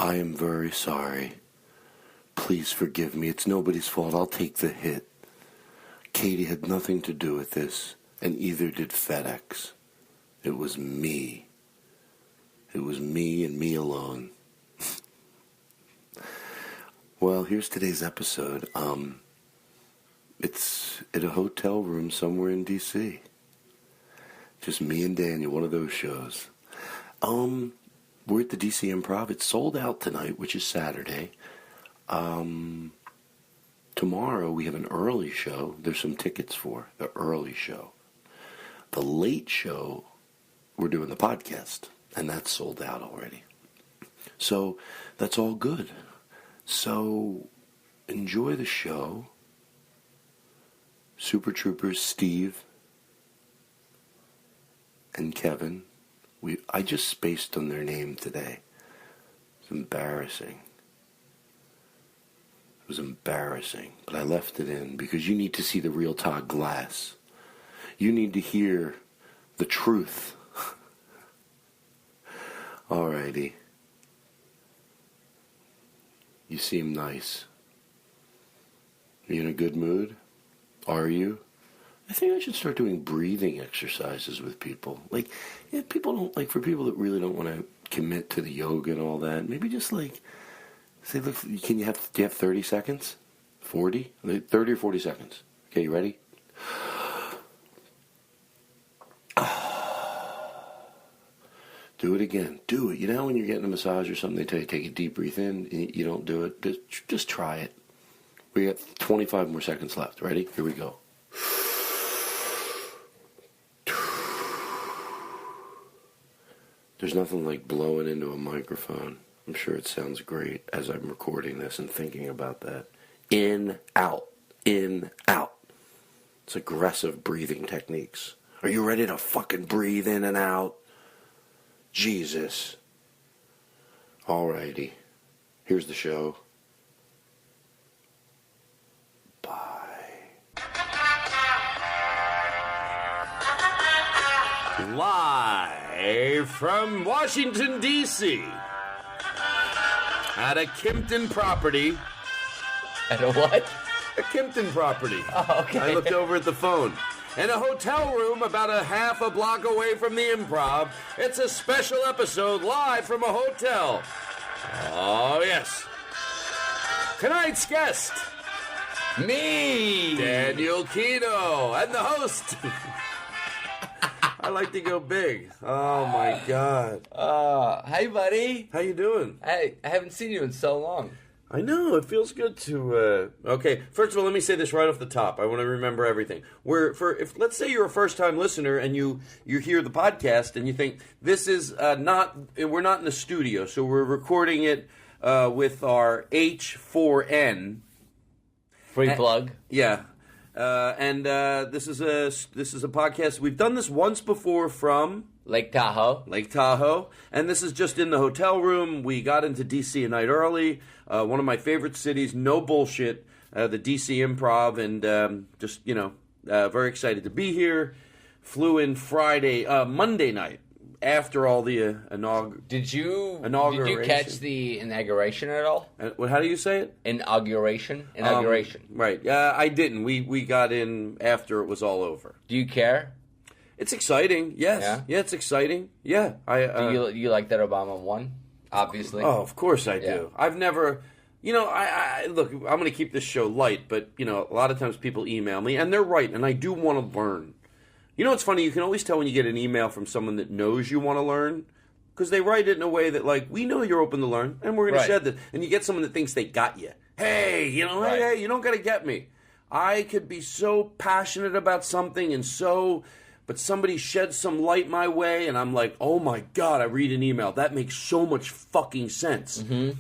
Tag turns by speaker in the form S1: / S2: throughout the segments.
S1: I am very sorry. Please forgive me. It's nobody's fault. I'll take the hit. Katie had nothing to do with this, and either did FedEx. It was me. It was me and me alone. Well, here's today's episode. It's at a hotel room somewhere in D.C. Just me and Daniel, one of those shows. We're at the D.C. Improv. It's sold out tonight, which is Saturday. Tomorrow we have an early show. There's some tickets for the early show. The late show, we're doing the podcast, and that's sold out already. So that's all good. So enjoy the show. Super Troopers Steve and Kevin. I just spaced on their name today. It's embarrassing. It was embarrassing, but I left it in because you need to see the real Todd Glass. You need to hear the truth. Alrighty. You seem nice. Are you in a good mood? Are you? I think I should start doing breathing exercises with people. Like, yeah, people don't, like, for people that really don't want to commit to the yoga and all that, maybe just, like, say, look, do you have 30 seconds? 40? 30 or 40 seconds. Okay, you ready? Do it again. Do it. You know when you're getting a massage or something, they tell you take a deep breath in, and you don't do it? Just try it. We got 25 more seconds left. Ready? Here we go. There's nothing like blowing into a microphone. I'm sure it sounds great as I'm recording this and thinking about that. In, out. In, out. It's aggressive breathing techniques. Are you ready to fucking breathe in and out? Jesus. Alrighty. Here's the show.
S2: Live from Washington, D.C. at a Kimpton property.
S3: At a what?
S2: A Kimpton property.
S3: Oh, okay.
S2: I looked over at the phone. In a hotel room about a half a block away from the Improv, it's a special episode live from a hotel. Oh, yes. Tonight's guest,
S3: Me!
S2: Daniel Kino, and the host... I like to go big. Oh, my God.
S3: Hi, buddy.
S2: How you doing?
S3: Hey, I haven't seen you in so long.
S2: I know. It feels good to... Okay, first of all, let me say this right off the top. I want to remember everything. If let's say you're a first-time listener and you hear the podcast and you think, this is not... We're not in the studio, so we're recording it with our H4N.
S3: Free plug.
S2: Yeah. This is a podcast. We've done this once before from
S3: Lake Tahoe.
S2: And this is just in the hotel room. We got into D.C. a night early. One of my favorite cities, no bullshit, the D.C. Improv, and very excited to be here. Flew in Monday night after all the inauguration.
S3: Did you catch the inauguration at all?
S2: How do you say it?
S3: Inauguration.
S2: Right. I didn't. We got in after it was all over.
S3: Do you care?
S2: It's exciting. Yes. Yeah, it's exciting. Yeah.
S3: Do you like that Obama won? Obviously.
S2: Oh, of course I do.
S3: Yeah.
S2: I've never... I look, I'm going to keep this show light, but, a lot of times people email me, and they're right, and I do want to learn. You know what's funny? You can always tell when you get an email from someone that knows you want to learn, because they write it in a way that, like, we know you're open to learn, and we're going to shed this. And you get someone that thinks they got you. Hey, hey, you don't got to get me. I could be so passionate about something but somebody sheds some light my way, and I'm like, oh my God, I read an email. That makes so much fucking sense.
S3: Mm-hmm.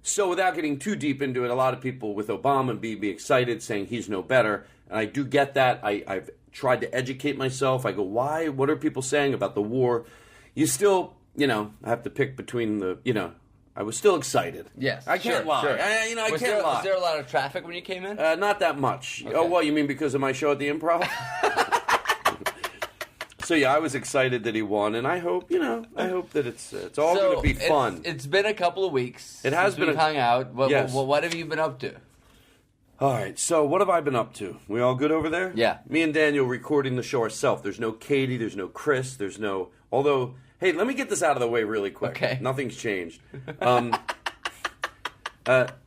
S2: So without getting too deep into it, a lot of people with Obama be excited, saying he's no better. And I do get that. I've tried to educate myself. I go, why? What are people saying about the war? You still, have to pick between I was still excited.
S3: Yes,
S2: I can't lie.
S3: Sure.
S2: I can't lie.
S3: Was there a lot of traffic when you came in?
S2: Not that much.
S3: Okay.
S2: Oh, what, you mean because of my show at the Improv? So yeah, I was excited that he won, and I hope that it's all going to be fun.
S3: It's been a couple of weeks.
S2: It has
S3: since we've hung out. What have you been up to?
S2: All right, so what have I been up to? We all good over there?
S3: Yeah.
S2: Me and Daniel recording the show ourselves. There's no Katie, there's no Chris, there's no... Although, hey, let me get this out of the way really quick.
S3: Okay.
S2: Nothing's changed.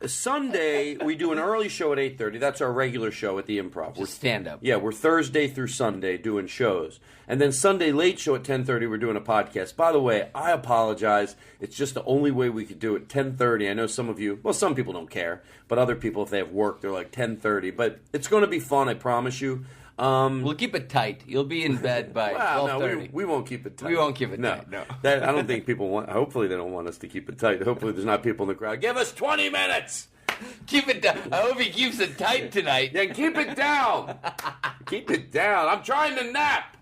S2: Sunday, we do an early show at 8:30. That's our regular show at the Improv.
S3: We're stand-up.
S2: Yeah, we're Thursday through Sunday doing shows. And then Sunday late show at 10:30, we're doing a podcast. By the way, I apologize. It's just the only way we could do it, 10:30. I know some of you, well, some people don't care, but other people, if they have work, they're like 10:30. But it's going to be fun, I promise you.
S3: We'll keep it tight. You'll be in bed by 12:30.
S2: No, we won't keep it tight.
S3: We won't keep it tight.
S2: No. I don't think people want... Hopefully they don't want us to keep it tight. Hopefully there's not people in the crowd. Give us 20 minutes!
S3: Keep it down. I hope he keeps it tight tonight.
S2: Yeah, keep it down. Keep it down. I'm trying to nap.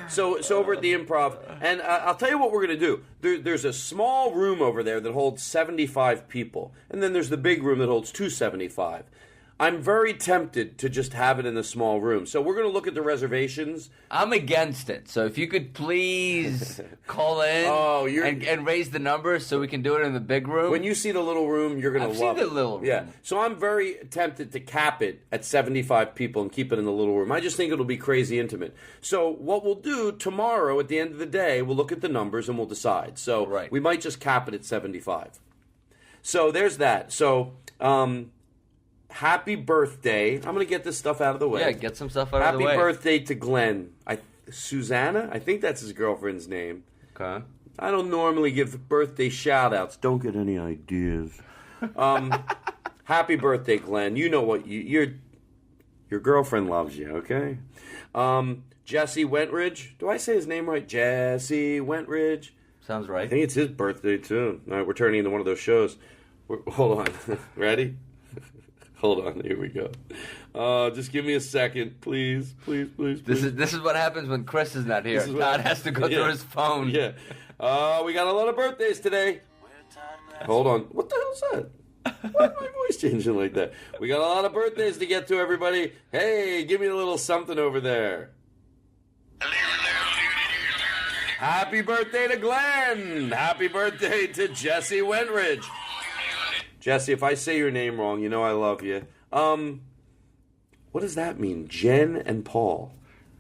S2: So over at the Improv, and I'll tell you what we're going to do. There's a small room over there that holds 75 people, and then there's the big room that holds 275. I'm very tempted to just have it in the small room. So we're going to look at the reservations.
S3: I'm against it. So if you could please call in and raise the number so we can do it in the big room.
S2: When you see the little room, you're going to love it.
S3: I've seen the little room.
S2: Yeah. So I'm very tempted to cap it at 75 people and keep it in the little room. I just think it'll be crazy intimate. So what we'll do tomorrow at the end of the day, we'll look at the numbers and we'll decide. So we might just cap it at 75. So there's that. So... happy birthday. I'm going to get this stuff out of the way.
S3: Yeah, get some stuff out of the way.
S2: Happy birthday to Glenn. Susanna? I think that's his girlfriend's name.
S3: Okay.
S2: I don't normally give birthday shout-outs. Don't get any ideas. Happy birthday, Glenn. You know what? Your girlfriend loves you, okay? Jesse Wentridge. Do I say his name right? Jesse Wentridge.
S3: Sounds right.
S2: I think it's his birthday, too. All right, we're turning into one of those shows. Hold on. Ready? Hold on, here we go. Just give me a second, please.
S3: This is what happens when Chris is not here. Todd has to go through his phone.
S2: Yeah. We got a lot of birthdays today. Hold on. What the hell's that? Why is my voice changing like that? We got a lot of birthdays to get to, everybody. Hey, give me a little something over there. Happy birthday to Glenn. Happy birthday to Jesse Wentridge. Jesse, if I say your name wrong, you know I love you. What does that mean? Jen and Paul.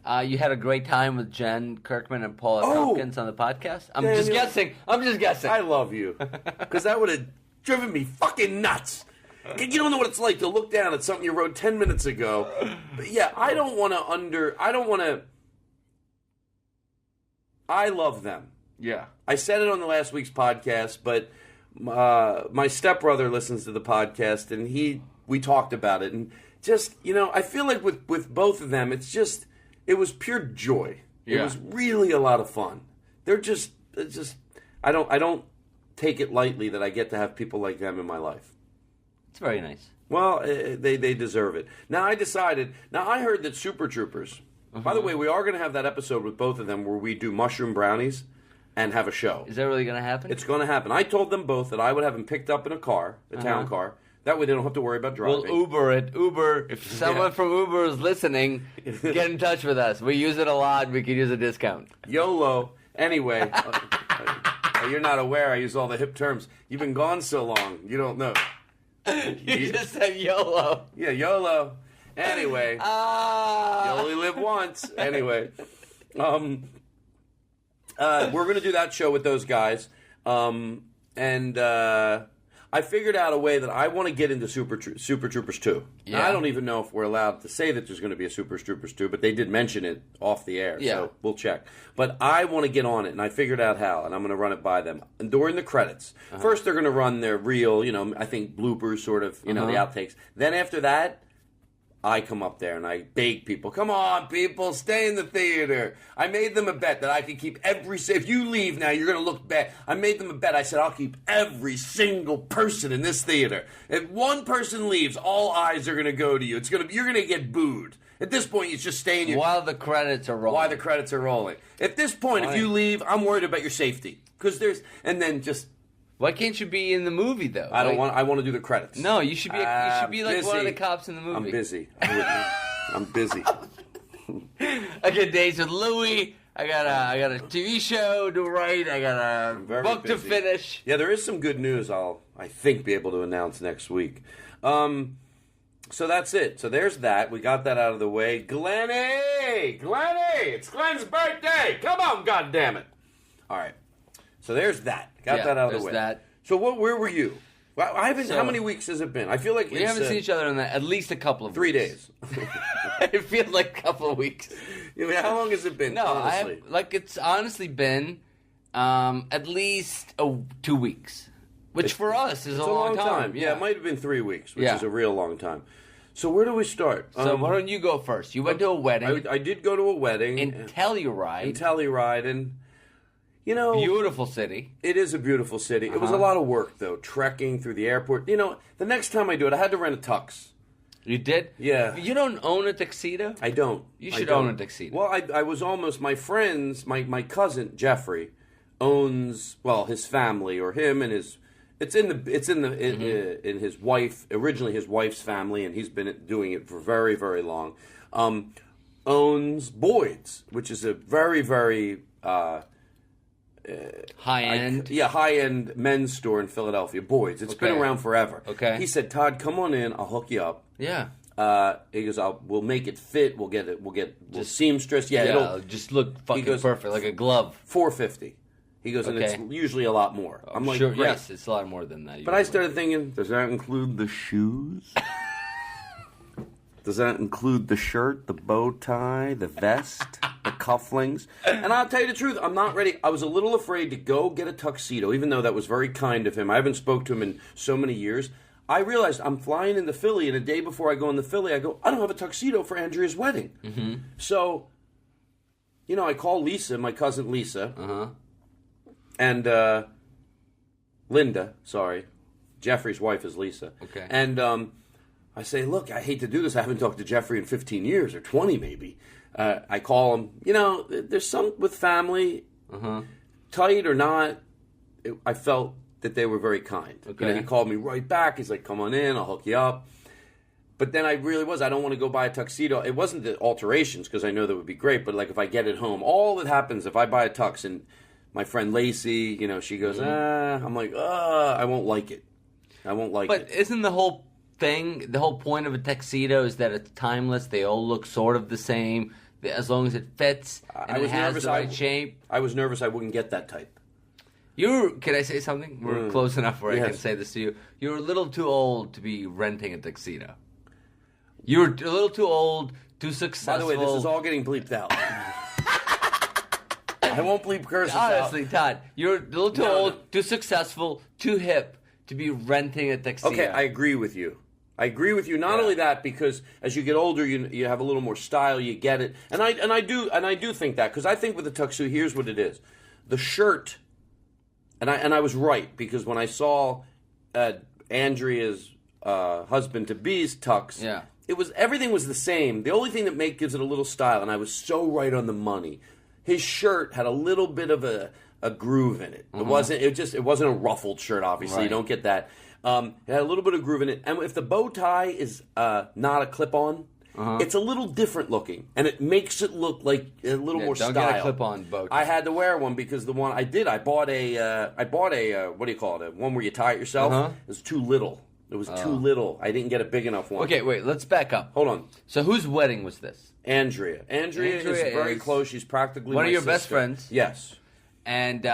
S3: You had a great time with Jen Kirkman and Paul Tompkins on the podcast? I'm just guessing. I
S2: love you. Because that would have driven me fucking nuts. You don't know what it's like to look down at something you wrote 10 minutes ago. But yeah, I love them.
S3: Yeah.
S2: I said it on the last week's podcast, but... my stepbrother listens to the podcast, and we talked about it, and just, I feel like with both of them, it was pure joy. Yeah. It was really a lot of fun. It's I don't take it lightly that I get to have people like them in my life.
S3: It's very nice.
S2: Well, they deserve it. Now I heard that Super Troopers, by the way, we are going to have that episode with both of them where we do mushroom brownies and have a show.
S3: Is that really going to happen?
S2: It's going to happen. I told them both that I would have them picked up in a car, a town car. That way they don't have to worry about driving.
S3: We'll Uber it. Uber. If someone from Uber is listening, get in touch with us. We use it a lot. We could use a discount.
S2: YOLO. Anyway, you're not aware I use all the hip terms. You've been gone so long. You don't know.
S3: You just said YOLO.
S2: Yeah, YOLO. Anyway. You only live once. Anyway. We're going to do that show with those guys, and I figured out a way that I want to get into Super Troopers 2. Yeah. Now, I don't even know if we're allowed to say that there's going to be a Super Troopers 2, but they did mention it off the air, so we'll check. But I want to get on it, and I figured out how, and I'm going to run it by them. And during the credits, first they're going to run their real, I think bloopers, sort of, the outtakes. Then after that, I come up there and I beg people, come on, people, stay in the theater. I made them a bet that I could keep if you leave now, you're going to look bad. I made them a bet. I said, I'll keep every single person in this theater. If one person leaves, all eyes are going to go to you. You're going to get booed. At this point, you just stay in your...
S3: While the credits are rolling.
S2: At this point, if you leave, I'm worried about your safety. Because and then just...
S3: Why can't you be in the movie though?
S2: I want to do the credits.
S3: No, you should be like
S2: busy.
S3: one of the cops in the movie.
S2: I'm busy. I'm busy.
S3: I got days with Louie. I got a TV show to write. I got a book to finish.
S2: Yeah, there is some good news I think be able to announce next week. So that's it. So there's that. We got that out of the way. Glennie! It's Glenn's birthday! Come on, goddammit! All right. So there's that. Got that out of the way.
S3: That.
S2: So where were you? Well, I haven't. How many weeks has it been? I feel like
S3: we haven't seen each other in at least a couple of
S2: 3 days.
S3: It feels like a couple of weeks.
S2: I mean, how long has it been?
S3: No,
S2: honestly?
S3: It's honestly been at least 2 weeks, which for us is a long time.
S2: Yeah, it might have been 3 weeks, which is a real long time. So where do we start?
S3: So why don't you go first? You went to a wedding.
S2: I did go to a wedding
S3: in Telluride,
S2: and
S3: beautiful city.
S2: It is a beautiful city. It was a lot of work though, trekking through the airport. The next time I do it, I had to rent a tux.
S3: You did?
S2: Yeah.
S3: You don't own a tuxedo?
S2: I don't.
S3: You should own a tuxedo.
S2: Well, I was almost, my friends, my cousin Jeffrey owns, his family or him and his. In his wife, originally his wife's family, and he's been doing it for very, very long. Owns Boyd's, which is a very, very high-end men's store in Philadelphia. Boyd's. It's been around forever.
S3: Okay.
S2: He said, "Todd, come on in. I'll hook you up."
S3: Yeah.
S2: He goes, we'll make it fit. We'll seamstress. Yeah, it'll
S3: just look fucking perfect, like a glove.
S2: $450. He goes, and it's usually a lot more. I'm like,
S3: sure,
S2: great.
S3: Yes, it's a lot more than that.
S2: But I started thinking, does that include the shoes? Does that include the shirt, the bow tie, the vest, the cufflinks? And I'll tell you the truth, I'm not ready. I was a little afraid to go get a tuxedo, even though that was very kind of him. I haven't spoke to him in so many years. I realized I'm flying into Philly, and a day before I go into Philly, I go, I don't have a tuxedo for Andrea's wedding. Mm-hmm. So, I call Lisa, my cousin Lisa.
S3: Uh-huh.
S2: And Linda, Jeffrey's wife is Lisa.
S3: Okay.
S2: And I say, look, I hate to do this. I haven't talked to Jeffrey in 15 years or 20 maybe. I call him. There's some with family, tight or not. I felt that they were very kind.
S3: Okay.
S2: He called me right back. He's like, come on in. I'll hook you up. But then I don't want to go buy a tuxedo. It wasn't the alterations because I know that would be great. But like if I get it home, all that happens if I buy a tux and my friend Lacey, she goes, I'm like, I won't like it.
S3: But isn't the whole thing, the whole point of a tuxedo is that it's timeless. They all look sort of the same as long as it fits and it has the right shape.
S2: I was nervous I wouldn't get that type.
S3: Can I say something? We're close enough where I can say this to you. You're a little too old to be renting a tuxedo. You're a little too old, too successful.
S2: By the way, this is all getting bleeped out. I won't bleep curses
S3: Honestly, Todd, you're a little too old, too successful, too hip to be renting a tuxedo.
S2: Okay, I agree with you. Not only that, because as you get older, you have a little more style. You get it, and I do think that because I think with the tuxedo, here's what it is: the shirt, and I was right because when I saw Andrea's husband to be's tux, everything was the same. The only thing that gives it a little style, and I was so right on the money. His shirt had a little bit of a groove in it. Mm-hmm. It wasn't a ruffled shirt, obviously. Right. You don't get that. It had a little bit of groove in it. And if the bow tie is not a clip-on, it's a little different looking. And it makes it look like a little more style.
S3: Don't get a clip-on bow tie.
S2: I had to wear one because the one I did, I bought a what do you call it? One where you tie it yourself. It was too little. It was too little. I didn't get a big enough one.
S3: Okay, wait. Let's back up.
S2: Hold on.
S3: So whose wedding was this?
S2: Andrea is very close. She's practically
S3: one
S2: my
S3: of your
S2: sister.
S3: best friends.
S2: Yes.
S3: And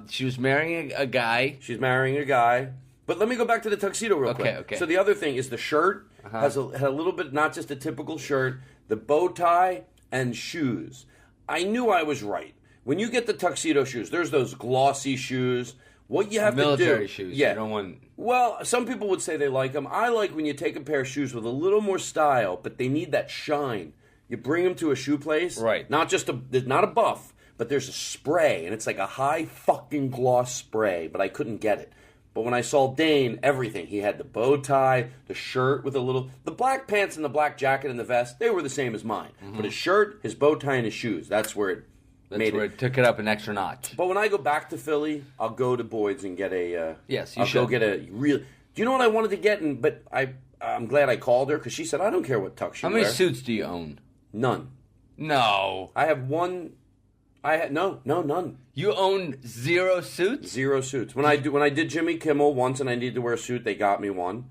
S3: she was marrying a guy.
S2: She's marrying a guy. But let me go back to the tuxedo real quick.
S3: Okay.
S2: So the other thing is the shirt had a little bit, not just a typical shirt, the bow tie and shoes. I knew I was right. When you get the tuxedo shoes, there's those glossy shoes. What you have to do...
S3: Military shoes.
S2: Yeah.
S3: You don't want...
S2: Well, some people would say they like them. I like when you take a pair of shoes with a little more style, but they need that shine. You bring them to a shoe place,
S3: right?
S2: Not a buff, but there's a spray, and it's like a high fucking gloss spray. But I couldn't get it. But when I saw Dane, everything he had the bow tie, the shirt with the black pants and the black jacket and the vest. They were the same as mine. Mm-hmm. But his shirt, his bow tie, and his shoes. That's where it
S3: took it up an extra notch.
S2: But when I go back to Philly, I'll go to Boyd's and get a.
S3: Yes, you
S2: I'll
S3: should
S2: go get a real. Do you know what I wanted to get? I'm glad I called her because she said I don't care what tux you wear.
S3: How many suits do you own?
S2: None.
S3: No.
S2: I have one. No, none.
S3: You own 0 suits?
S2: 0 suits. When I did Jimmy Kimmel once and I needed to wear a suit, they got me one.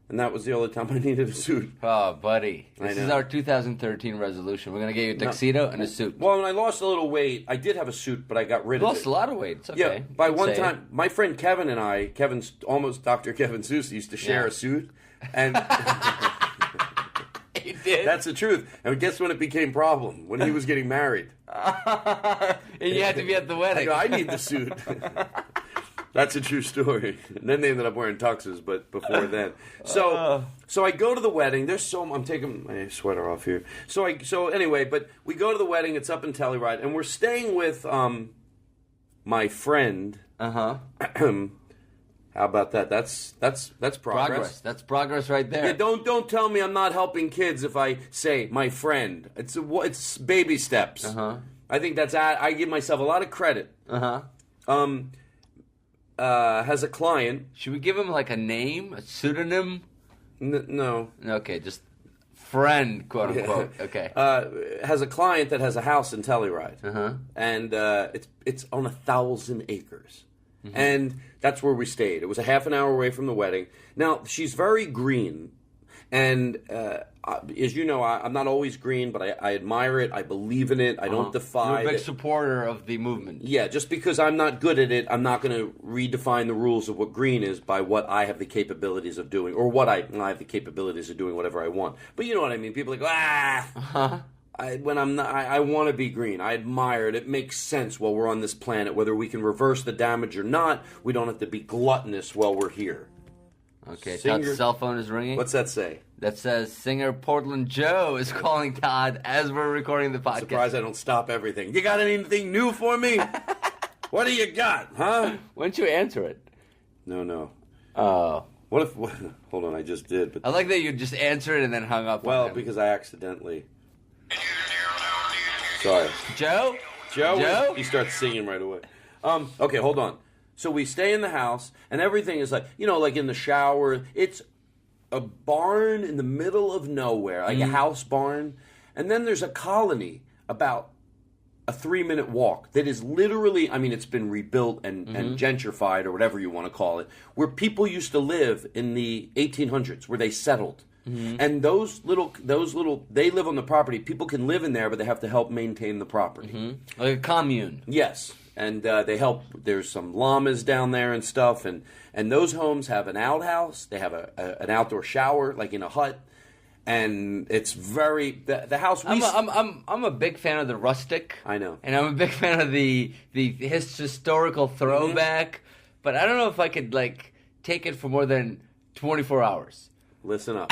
S2: And that was the only time I needed a suit.
S3: Oh, buddy. This is our 2013 resolution. We're going to get you a tuxedo and a suit.
S2: Well, when I lost a little weight, I did have a suit, but I got rid of it.
S3: You lost a lot of weight. It's okay.
S2: Yeah, by one time, my friend Kevin and I, almost Dr. Kevin Seuss, used to share a suit. And
S3: he did?
S2: That's the truth. And guess when it became a problem? When he was getting married.
S3: And you had to be at the wedding.
S2: I need the suit. That's a true story. And then they ended up wearing tuxes, but before then. So I go to the wedding. I'm taking my sweater off here. So anyway, but we go to the wedding. It's up in Telluride, and we're staying with my friend.
S3: Uh-huh.
S2: How about that? That's progress.
S3: That's progress right there.
S2: Yeah, don't tell me I'm not helping kids if I say my friend. It's baby steps.
S3: Uh-huh.
S2: I think I give myself a lot of credit.
S3: Uh-huh.
S2: Has a client.
S3: Should we give him like a name, a pseudonym?
S2: No.
S3: Okay, just friend, quote unquote. Okay.
S2: Has a client that has a house in Telluride.
S3: Uh-huh.
S2: And it's on 1,000 acres. Mm-hmm. And that's where we stayed. It was a half an hour away from the wedding. Now, she's very green. And as you know, I'm not always green, but I admire it. I believe in it. I don't defy it.
S3: You're a big supporter of the movement.
S2: Yeah, just because I'm not good at it, I'm not going to redefine the rules of what green is by what I have the capabilities of doing, or what I have the capabilities of doing whatever I want. But you know what I mean? People are like, I want to be green. I admire it. It makes sense while we're on this planet. Whether we can reverse the damage or not, we don't have to be gluttonous while we're here.
S3: Okay, Todd's cell phone is ringing.
S2: What's that say?
S3: That says singer Portland Joe is calling Todd as we're recording the podcast.
S2: Surprised I don't stop everything. You got anything new for me? What do you got, huh?
S3: Why don't you answer it?
S2: No.
S3: Oh.
S2: What if... Hold on, I just did. But
S3: I like that you just answered it and then hung up on him.
S2: Because I accidentally... Sorry.
S3: Joe?
S2: He starts singing right away. Okay, hold on. So we stay in the house, and everything is like, like in the shower. It's a barn in the middle of nowhere, like a house barn. And then there's a colony about a 3-minute walk that is literally, it's been rebuilt and gentrified, or whatever you want to call it, where people used to live in the 1800s, where they settled. Mm-hmm. And those little, they live on the property. People can live in there, but they have to help maintain the property.
S3: Mm-hmm. Like a commune.
S2: Yes. And they help. There's some llamas down there and stuff. And those homes have an outhouse. They have an outdoor shower, like in a hut. And it's very the house.
S3: I'm a big fan of the rustic.
S2: I know,
S3: and I'm a big fan of the historical throwback. Mm-hmm. But I don't know if I could take it for more than 24 hours.
S2: Listen up.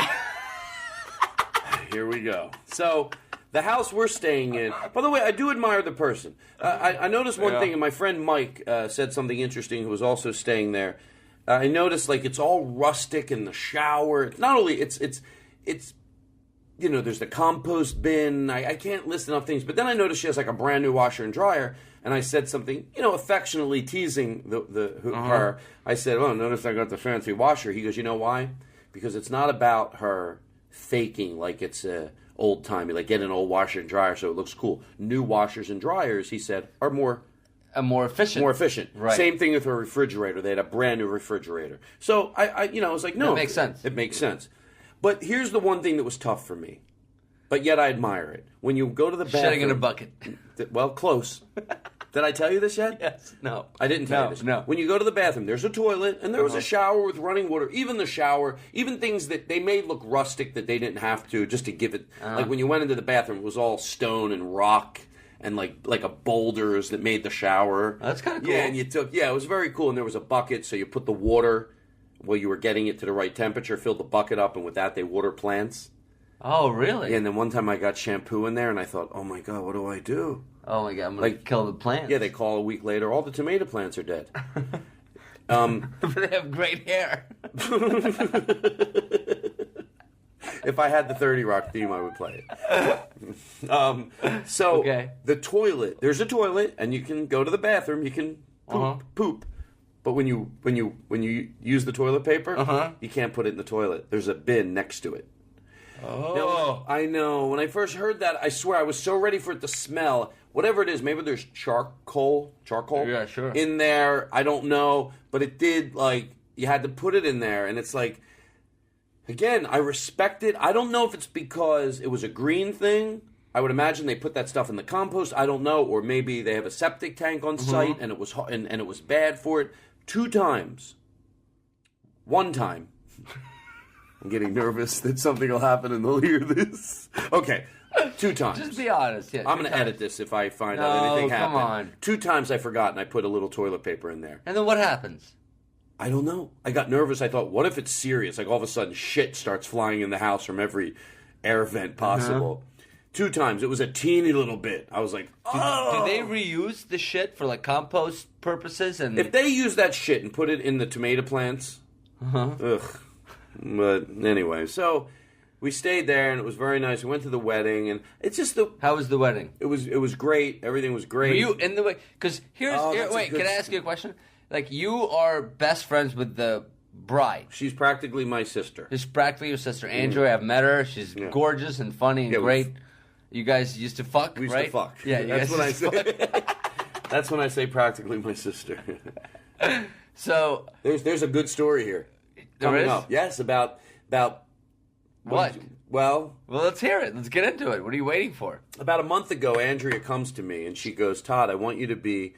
S2: Here we go. So the house we're staying in. By the way, I do admire the person. I noticed one thing, and my friend Mike said something interesting. Who was also staying there. I noticed it's all rustic in the shower. It's not only it's. There's the compost bin. I can't list enough things. But then I noticed she has a brand new washer and dryer. And I said something, affectionately teasing her. I said, "Oh, notice I got the fancy washer." He goes, "You know why? Because it's not about her faking like it's old timey, like get an old washer and dryer so it looks cool. New washers and dryers," he said, "are more
S3: efficient.
S2: More efficient.
S3: Right.
S2: Same thing with her refrigerator. They had a brand new refrigerator. So I was like, no,
S3: it makes sense.
S2: It makes sense. But here's the one thing that was tough for me, but yet I admire it. When you go to the bathroom,
S3: shitting in a bucket.
S2: Well, close. Did I tell you this yet?
S3: Yes. No.
S2: I didn't tell you this.
S3: No.
S2: When you go to the bathroom, there's a toilet, and there was a shower with running water. Even the shower, even things that they made look rustic that they didn't have to, just to give it. Like when you went into the bathroom, it was all stone and rock and like a boulders that made the shower.
S3: That's kind of cool.
S2: Yeah, and it was very cool. And there was a bucket, so you put the water while you were getting it to the right temperature, filled the bucket up, and with that they water plants.
S3: Oh, really?
S2: Yeah, and then one time I got shampoo in there, and I thought, oh my God, what do I do?
S3: Oh my God, I'm going to kill the plants.
S2: Yeah, they call a week later, all the tomato plants are dead.
S3: But they have great hair.
S2: If I had the 30 Rock theme, I would play it. The toilet, there's a toilet, and you can go to the bathroom, you can poop. But when you use the toilet paper, you can't put it in the toilet. There's a bin next to it. Oh. I know. When I first heard that, I swear I was so ready for it to smell. Whatever it is, maybe there's charcoal
S3: Yeah, sure.
S2: in there. I don't know. But it did, like, you had to put it in there. And it's like, again, I respect it. I don't know if it's because it was a green thing. I would imagine they put that stuff in the compost. I don't know. Or maybe they have a septic tank on site and it was and it was bad for it. 2 times. 1 time. I'm getting nervous that something will happen and they'll hear this. Okay. 2 times.
S3: Just be honest. Yeah,
S2: I'm going to edit this if I find out anything happened.
S3: Come on.
S2: 2 times I forgot and I put a little toilet paper in there.
S3: And then what happens?
S2: I don't know. I got nervous. I thought, what if it's serious? Like all of a sudden shit starts flying in the house from every air vent possible. 2 times. It was a teeny little bit. I was like, oh.
S3: Do they reuse the shit for like compost purposes? And
S2: if they use that shit and put it in the tomato plants, ugh. But anyway, so we stayed there and it was very nice. We went to the wedding and it's just
S3: How was the wedding?
S2: It was great. Everything was great.
S3: Were you in the way? Because wait, can I ask you a question? Like you are best friends with the bride.
S2: She's practically my sister.
S3: She's practically your sister. Andrea, I've met her. She's gorgeous and funny and great. You guys used to fuck,
S2: we used
S3: right?
S2: to fuck.
S3: Yeah,
S2: that's when I say. That's when I say practically my sister.
S3: So
S2: there's a good story here coming up. Yes, about
S3: what?
S2: Well,
S3: let's hear it. Let's get into it. What are you waiting for?
S2: About a month ago, Andrea comes to me and she goes, "Todd, I want you to be."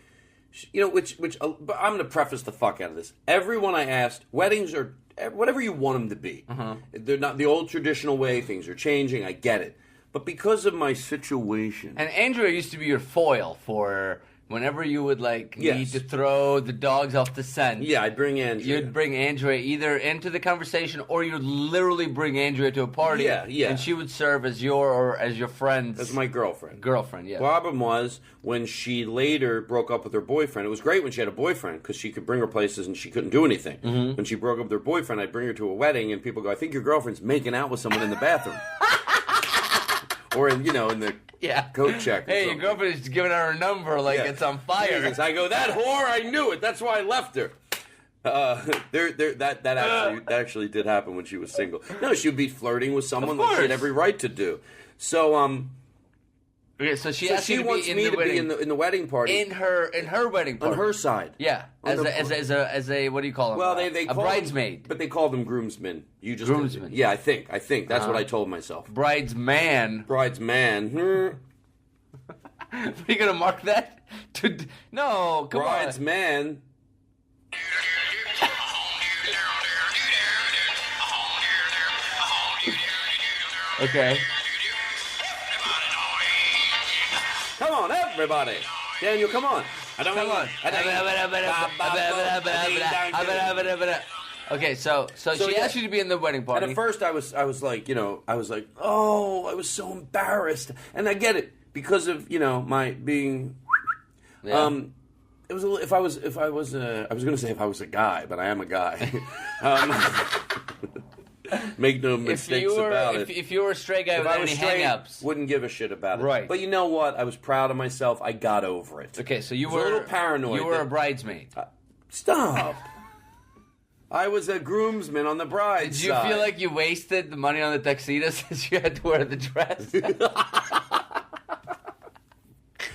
S2: Which but I'm going to preface the fuck out of this. Everyone I asked, weddings are whatever you want them to be. They're not the old traditional way. Things are changing. I get it. But because of my situation...
S3: And Andrea used to be your foil for whenever you would, need to throw the dogs off the scent.
S2: Yeah, I'd bring Andrea.
S3: You'd bring Andrea either into the conversation or you'd literally bring Andrea to a party.
S2: Yeah.
S3: And she would serve as your friend's...
S2: As my girlfriend.
S3: Girlfriend, yeah.
S2: Problem was, when she later broke up with her boyfriend, it was great when she had a boyfriend because she could bring her places and she couldn't do anything. When she broke up with her boyfriend, I'd bring her to a wedding and people go, I think your girlfriend's making out with someone in the bathroom. Or in the coat check.
S3: Hey, your girlfriend is giving her a number it's on fire.
S2: Jesus, I go, that whore, I knew it. That's why I left her. That actually did happen when she was single. No, she would be flirting with someone that she had every right to do. So
S3: Okay, so she wants
S2: me to be in the wedding party.
S3: In her wedding party.
S2: On her side.
S3: Yeah. As a what do you call them?
S2: Well, they
S3: a bridesmaid.
S2: But they call them groomsmen.
S3: Groomsmen.
S2: Yeah, I think that's what I told myself.
S3: Bridesman.
S2: Bridesman.
S3: Are you gonna mark that? No, come on.
S2: Bridesman.
S3: Okay. Come
S2: on, everybody. Daniel, come on.
S3: Come on. Okay, so she asked you to be in the wedding party.
S2: And at first I was like, oh, I was so embarrassed. And I get it because of, my being it was a little, I was going to say if I was a guy, but I am a guy. Make no mistakes about it.
S3: If you were a straight guy without any hang-ups,
S2: wouldn't give a shit about it.
S3: Right.
S2: But you know what? I was proud of myself. I got over it.
S3: Okay, so you were
S2: a little paranoid.
S3: You were a bridesmaid.
S2: Stop. I was a groomsman on the bride's
S3: side. Did you feel like you wasted the money on the tuxedo since you had to wear the dress?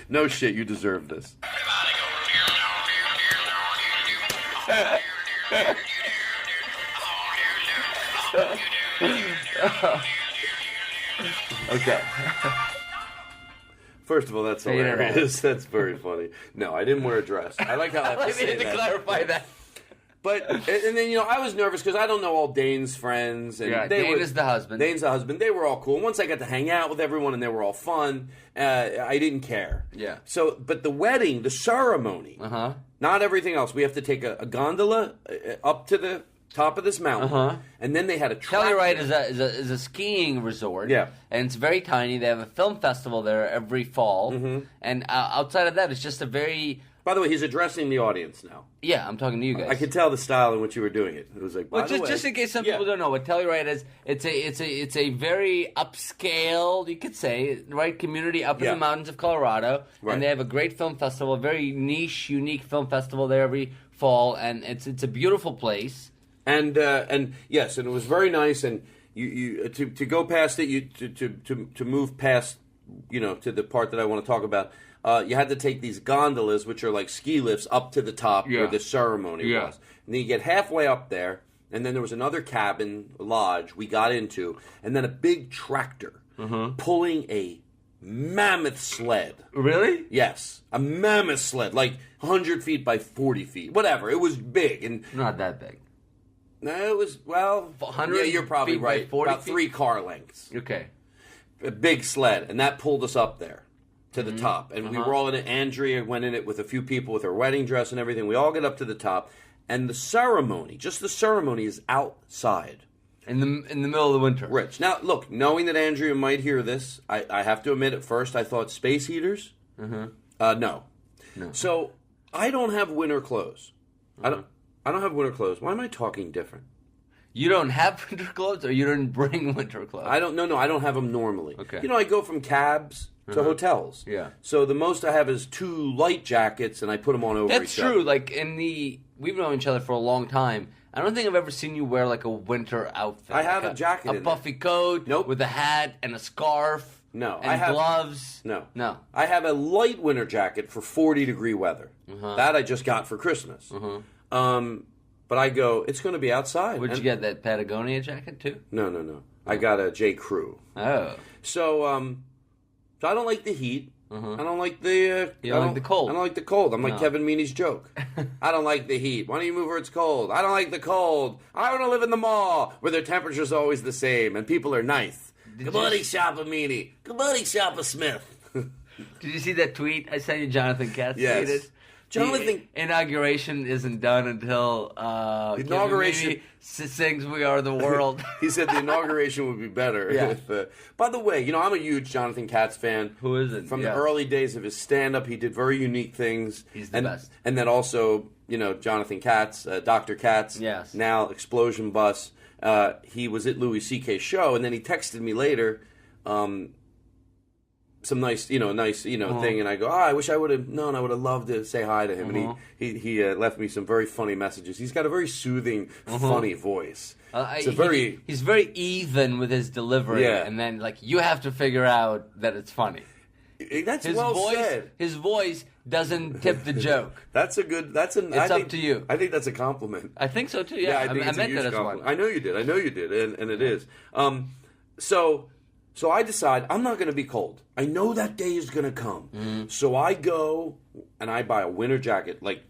S2: No shit, you deserve this. Okay. First of all, that's hilarious. That's very funny. No, I didn't wear a dress. I like how I have to say
S3: that. To clarify that.
S2: But, and then, I was nervous because I don't know all Dane's friends. And
S3: Dane is the husband.
S2: Dane's the husband. They were all cool. And once I got to hang out with everyone and they were all fun, I didn't care.
S3: Yeah.
S2: So, but the wedding, the ceremony, not everything else. We have to take a gondola up to the top of this mountain, and then they had a
S3: Telluride is a skiing resort, and it's very tiny. They have a film festival there every fall, and outside of that, it's just a very...
S2: By the way, he's addressing the audience now.
S3: Yeah, I'm talking to you guys.
S2: I could tell the style in which you were doing it. It was like,
S3: just in case some people don't know what Telluride is, it's a very upscale, you could say, right, community up in the mountains of Colorado, and they have a great film festival, a very niche, unique film festival there every fall, and it's a beautiful place.
S2: And yes, and it was very nice, and to go past it, to move past, to the part that I want to talk about. You had to take these gondolas, which are like ski lifts, up to the top where the ceremony was. And then you get halfway up there, and then there was another cabin, lodge we got into, and then a big tractor pulling a mammoth sled.
S3: Really?
S2: Yes. A mammoth sled, like 100 feet by 40 feet. Whatever. It was big. And
S3: not that big.
S2: No, it was,
S3: 100
S2: yeah, you're probably
S3: feet by
S2: right.
S3: 40
S2: About
S3: feet?
S2: 3 car lengths.
S3: Okay.
S2: A big sled. And that pulled us up there to the top. And we were all in it. Andrea went in it with a few people with her wedding dress and everything. We all get up to the top. And the ceremony, just the ceremony, is outside.
S3: In the middle of the winter.
S2: Rich. Now, look, knowing that Andrea might hear this, I have to admit at first I thought space heaters. No. So I don't have winter clothes. I don't have winter clothes. Why am I talking different?
S3: You don't have winter clothes, or you didn't bring winter clothes?
S2: I don't. No, I don't have them normally.
S3: Okay.
S2: I go from cabs to hotels.
S3: Yeah.
S2: So the most I have is 2 light jackets, and I put them on over
S3: That's
S2: each other.
S3: true. Like we've known each other for a long time. I don't think I've ever seen you wear like a winter outfit.
S2: I have a jacket.
S3: A puffy coat.
S2: Nope.
S3: With a hat and a scarf.
S2: No,
S3: and gloves.
S2: No. I have a light winter jacket for 40-degree weather. That I just got for Christmas. But I go, it's going to be outside.
S3: Would you get that Patagonia jacket too?
S2: No. I got a J. Crew.
S3: Oh.
S2: So I don't like the heat. I don't like the...
S3: You don't like the cold.
S2: I don't like the cold. I'm like Kevin Meaney's joke. I don't like the heat. Why don't you move where it's cold? I don't like the cold. I want to live in the mall where the temperature's always the same and people are nice. Good morning, Shopper Meaney. Good morning, Shopper Smith.
S3: Did you see that tweet I sent you, Jonathan Katz?
S2: Yes.
S3: Tweeted?
S2: Jonathan...
S3: The inauguration isn't done until
S2: the inauguration
S3: sings "We Are the World."
S2: He said the inauguration would be better.
S3: Yeah.
S2: By the way, I'm a huge Jonathan Katz fan.
S3: Who isn't?
S2: From the early days of his stand-up, he did very unique things.
S3: He's the best.
S2: And then also, Jonathan Katz, Dr. Katz.
S3: Yes.
S2: Now Explosion Bus. He was at Louis C.K.'s show, and then he texted me later. Some nice thing, and I go, I wish I would have known. I would have loved to say hi to him, and he left me some very funny messages. He's got a very soothing, funny voice.
S3: He's very even with his delivery, and then you have to figure out that it's funny.
S2: That's
S3: his
S2: well
S3: voice,
S2: said.
S3: His voice doesn't tip the joke.
S2: It's
S3: up to you.
S2: I think that's a compliment.
S3: I think so too. Yeah,
S2: I think it's
S3: meant
S2: a huge
S3: that as
S2: compliment.
S3: one.
S2: I know you did, and it is. So I decide I'm not going to be cold. I know that day is going to come. So I go and I buy a winter jacket, like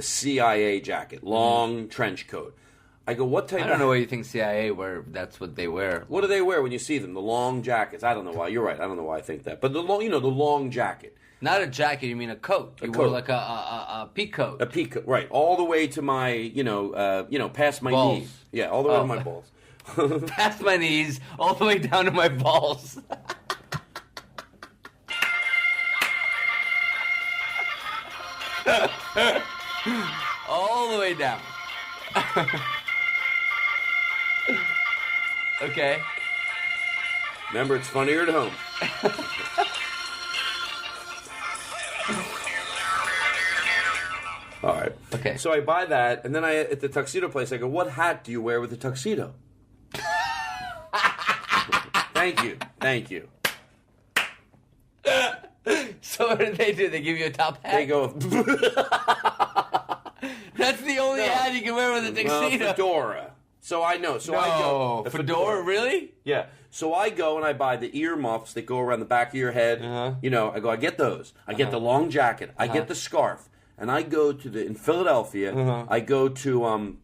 S2: CIA jacket, long trench coat. I go, what type?
S3: I don't know why you think CIA wear. That's what they wear.
S2: What do they wear when you see them? The long jackets. I don't know why. You're right. I don't know why I think that. But the long jacket.
S3: Not a jacket. You mean a coat? You wore like a peak coat.
S2: A peak coat, right? All the way to my, past my
S3: balls.
S2: Knees. Yeah, all the way to my balls.
S3: Past my knees, all the way down to my balls. All the way down. Okay.
S2: Remember, it's funnier at home. All right.
S3: Okay.
S2: So I buy that, and then at the tuxedo place, I go, what hat do you wear with the tuxedo? Thank you.
S3: So what do? They give you a top hat?
S2: They go...
S3: That's the only hat you can wear with a tuxedo.
S2: Fedora. So I know. So I go...
S3: Fedora? Really?
S2: Yeah. So I go and I buy the ear muffs that go around the back of your head. I go, I get those. I get the long jacket. I get the scarf. And I go in Philadelphia, I go to...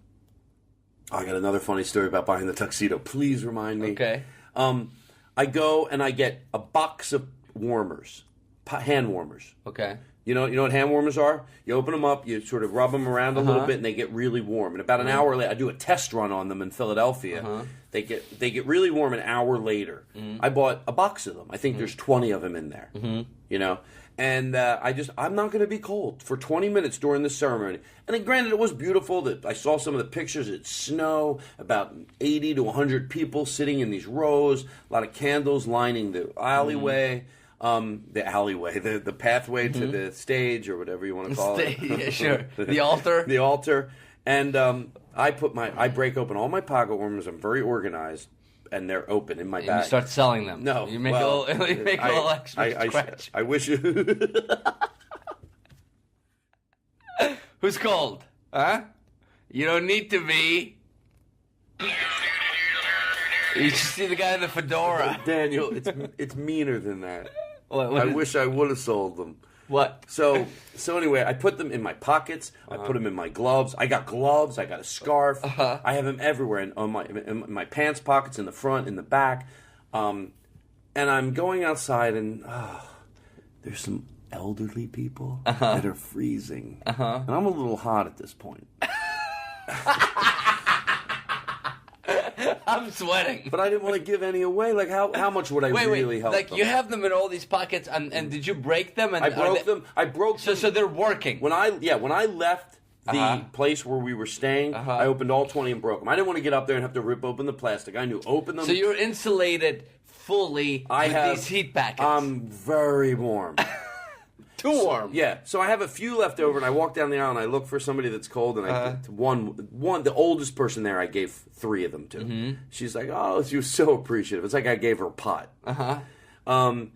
S2: I got another funny story about buying the tuxedo. Please remind me.
S3: Okay.
S2: I go and I get a box of warmers, hand warmers.
S3: Okay.
S2: You know what hand warmers are? You open them up, you sort of rub them around a little bit, and they get really warm. And about an hour later, I do a test run on them in Philadelphia. They get really warm an hour later. I bought a box of them. I think there's 20 of them in there. And I'm not going to be cold for 20 minutes during the ceremony. And then, granted, it was beautiful. That I saw some of the pictures. It's snow, about 80 to 100 people sitting in these rows, a lot of candles lining the alleyway. The pathway to the stage or whatever you want to call it.
S3: Yeah, sure. The altar.
S2: The altar. And I break open all my pocket warmers. I'm very organized, and they're open in my
S3: And
S2: bag.
S3: you start selling them.
S2: No,
S3: you make a little extra scratch.
S2: I wish.
S3: Who's cold? Huh? You don't need to be. You should see the guy in the fedora.
S2: Daniel, it's meaner than that.
S3: What
S2: I wish I would have sold them.
S3: What?
S2: So anyway, I put them in my pockets. I put them in my gloves. I got gloves. I got a scarf. I have them everywhere, in my pants pockets, in the front, in the back. And I'm going outside, and there's some elderly people that are freezing. And I'm a little hot at this point.
S3: I'm sweating.
S2: But I didn't want to give any away. Like, how much would I really help them?
S3: You have them in all these pockets, and did you break them? And
S2: I broke them. I broke them.
S3: So they're working.
S2: When I left the place where we were staying, I opened all 20 and broke them. I didn't want to get up there and have to rip open the plastic. I knew open them.
S3: So you're insulated fully with these heat packets.
S2: I'm very warm.
S3: Too warm.
S2: Yeah. So I have a few left over, and I walk down the aisle, and I look for somebody that's cold, and I the oldest person there, I gave 3 of them to. Mm-hmm. She's like, oh, she was so appreciative. It's like I gave her a pot. And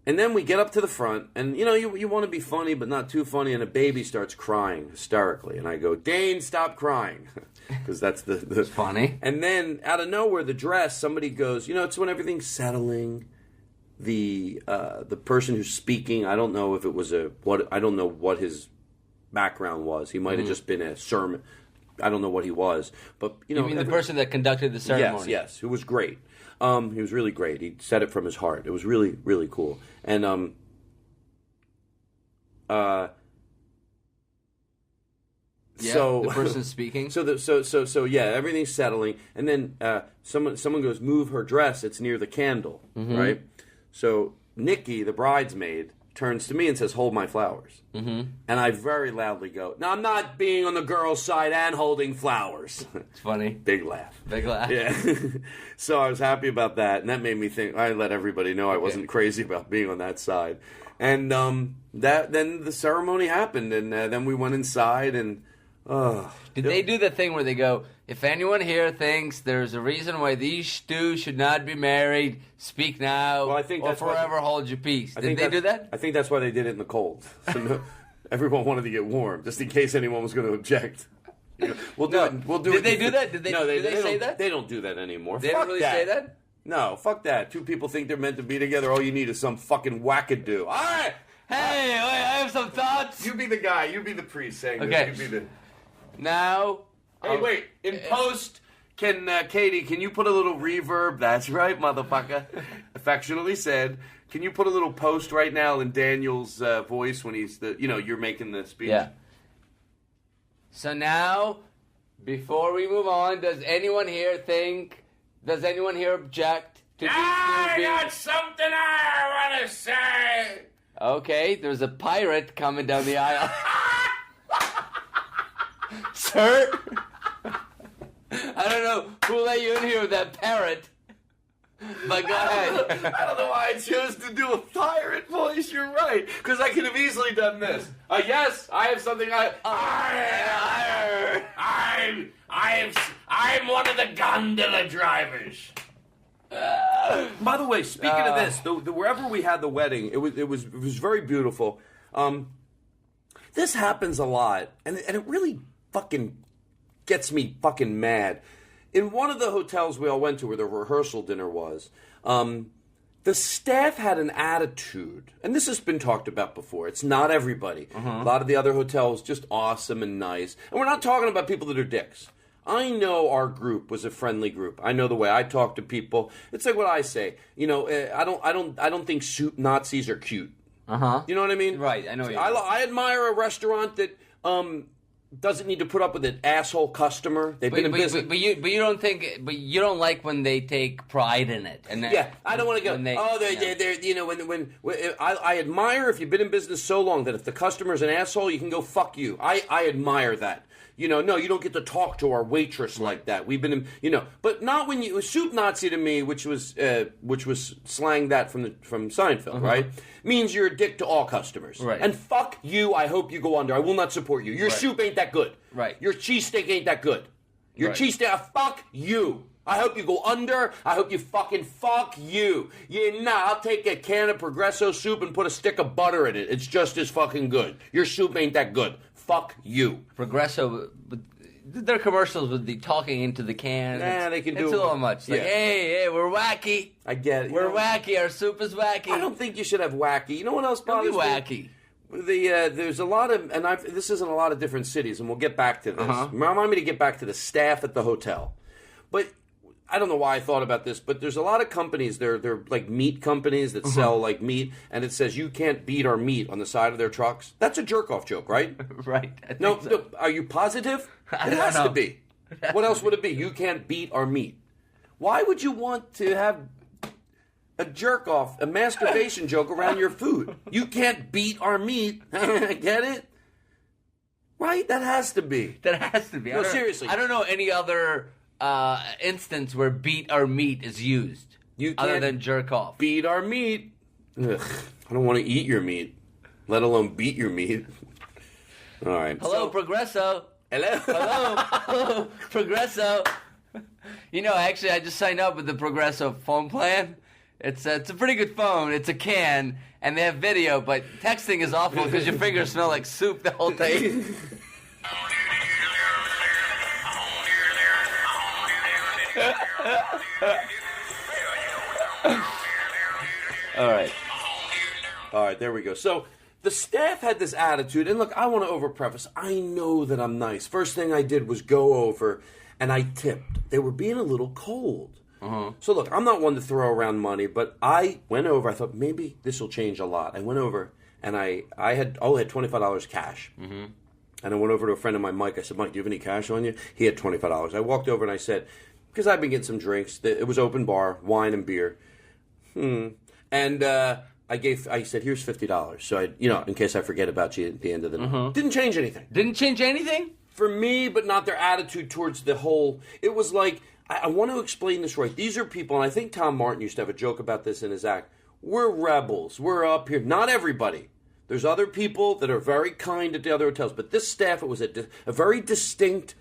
S2: then we get up to the front, and you want to be funny, but not too funny, and a baby starts crying hysterically, and I go, Dane, stop crying, because that's the
S3: It's funny.
S2: And then out of nowhere, the dress, somebody goes, it's when everything's settling. The person who's speaking, I don't know if it was I don't know what his background was. He might have just been a sermon. I don't know what he was, but
S3: You mean the person that conducted the ceremony?
S2: Yes, who was great. He was really great. He said it from his heart. It was really, really cool. And
S3: so the person speaking.
S2: So yeah, everything's settling, and then someone goes, move her dress. It's near the candle, right? So Nikki, the bridesmaid, turns to me and says, hold my flowers. And I very loudly go, no, I'm not being on the girl's side and holding flowers.
S3: It's funny.
S2: Big laugh.
S3: Big laugh.
S2: Yeah. So I was happy about that, and that made me think, I let everybody know I wasn't crazy about being on that side. And then the ceremony happened, and then we went inside, and
S3: Did they do the thing where they go, if anyone here thinks there's a reason why these two should not be married, speak now,
S2: well, I think
S3: or
S2: that's
S3: forever hold your peace? Did they do that?
S2: I think that's why they did it in the cold. So everyone wanted to get warm, just in case anyone was going to object. We'll do it. We'll do
S3: Did
S2: it.
S3: they do that? Did they say that?
S2: They don't do that anymore.
S3: They don't really say that?
S2: No, fuck that. 2 people think they're meant to be together. All you need is some fucking wackadoo. All right.
S3: Hey, wait, I have some thoughts.
S2: You be the guy. You be the priest saying
S3: Okay.
S2: this. You be the...
S3: Now...
S2: Hey, wait. In post, Katie, can you put a little reverb? That's right, motherfucker. Affectionately said. Can you put a little post right now in Daniel's voice when he's you're making the speech?
S3: Yeah. So now, before we move on, does anyone here object to these two being...
S2: got something I want to say.
S3: Okay, there's a pirate coming down the aisle. Sir? I don't know who let you in here with that parrot. But go ahead.
S2: I don't know why I chose to do a pirate voice. You're right, because I could have easily done this. Yes, I have something. I'm one of the gondola drivers. By the way, speaking of this, wherever we had the wedding, it was very beautiful. This happens a lot, and it really fucking gets me fucking mad. In one of the hotels we all went to where the rehearsal dinner was, the staff had an attitude, and this has been talked about before. It's not everybody. A lot of the other hotels just awesome and nice. And we're not talking about people that are dicks. I know our group was a friendly group. I know the way I talk to people. It's like what I say. I don't think Nazis are cute. You know what I mean?
S3: Right, I know.
S2: I admire a restaurant that doesn't need to put up with an asshole customer. They've been in business.
S3: But you don't like when they take pride in it. And
S2: yeah, I don't want to go. I admire if you've been in business so long that if the customer's an asshole, you can go fuck you. I admire that. No, you don't get to talk to our waitress like that. We've been, but not when you soup Nazi to me, which was slang that from Seinfeld, right? Means you're a dick to all customers,
S3: right?
S2: And fuck you. I hope you go under. I will not support you. Your soup ain't that good,
S3: right?
S2: Your cheesesteak ain't that good. Your cheesesteak, fuck you. I hope you go under. I hope you fuck you. I'll take a can of Progresso soup and put a stick of butter in it. It's just as fucking good. Your soup ain't that good. Fuck you.
S3: Progresso, their commercials with the talking into the can.
S2: They can do it.
S3: It's a little much. Like, hey, we're wacky.
S2: I get it.
S3: We're wacky. Our soup is wacky.
S2: I don't think you should have wacky. You know what else bothers me?
S3: Wacky.
S2: There's a lot of, and this is in a lot of different cities, and we'll get back to this. Remind me to get back to the staff at the hotel. But I don't know why I thought about this, but there's a lot of companies, they're like meat companies that sell like meat, and it says you can't beat our meat on the side of their trucks. That's a jerk-off joke, right?
S3: Right.
S2: No, are you positive? It has to be. What else would it be? You can't beat our meat. Why would you want to have a jerk-off, a masturbation joke around your food? You can't beat our meat. Get it? Right? That has to be.
S3: That has to be.
S2: No, seriously.
S3: I don't know any other instance where beat our meat is used other than jerk off.
S2: Beat our meat. Ugh, I don't want to eat your meat, let alone beat your meat. All right.
S3: Hello, Progresso.
S2: Hello.
S3: Hello, Progresso. Actually, I just signed up with the Progresso phone plan. It's a pretty good phone. It's a can, and they have video, but texting is awful because your fingers smell like soup the whole day.
S2: All right, there we go. So the staff had this attitude, and look, I want to overpreface. I know that I'm nice. First thing I did was go over, and I tipped. They were being a little cold. So look, I'm not one to throw around money, but I went over. I thought maybe this will change a lot. I went over, and I had $25 cash. And I went over to a friend of mine, Mike. I said, Mike, do you have any cash on you? He had $25. I walked over and I said, because I've been getting some drinks. It was open bar, wine and beer. And I said, here's $50. So in case I forget about you at the end of the night. Didn't change anything.
S3: Didn't change anything?
S2: For me, but not their attitude towards the whole. It was like, I want to explain this right. These are people, and I think Tom Martin used to have a joke about this in his act. We're rebels. We're up here. Not everybody. There's other people that are very kind at the other hotels, but this staff, it was a very distinct.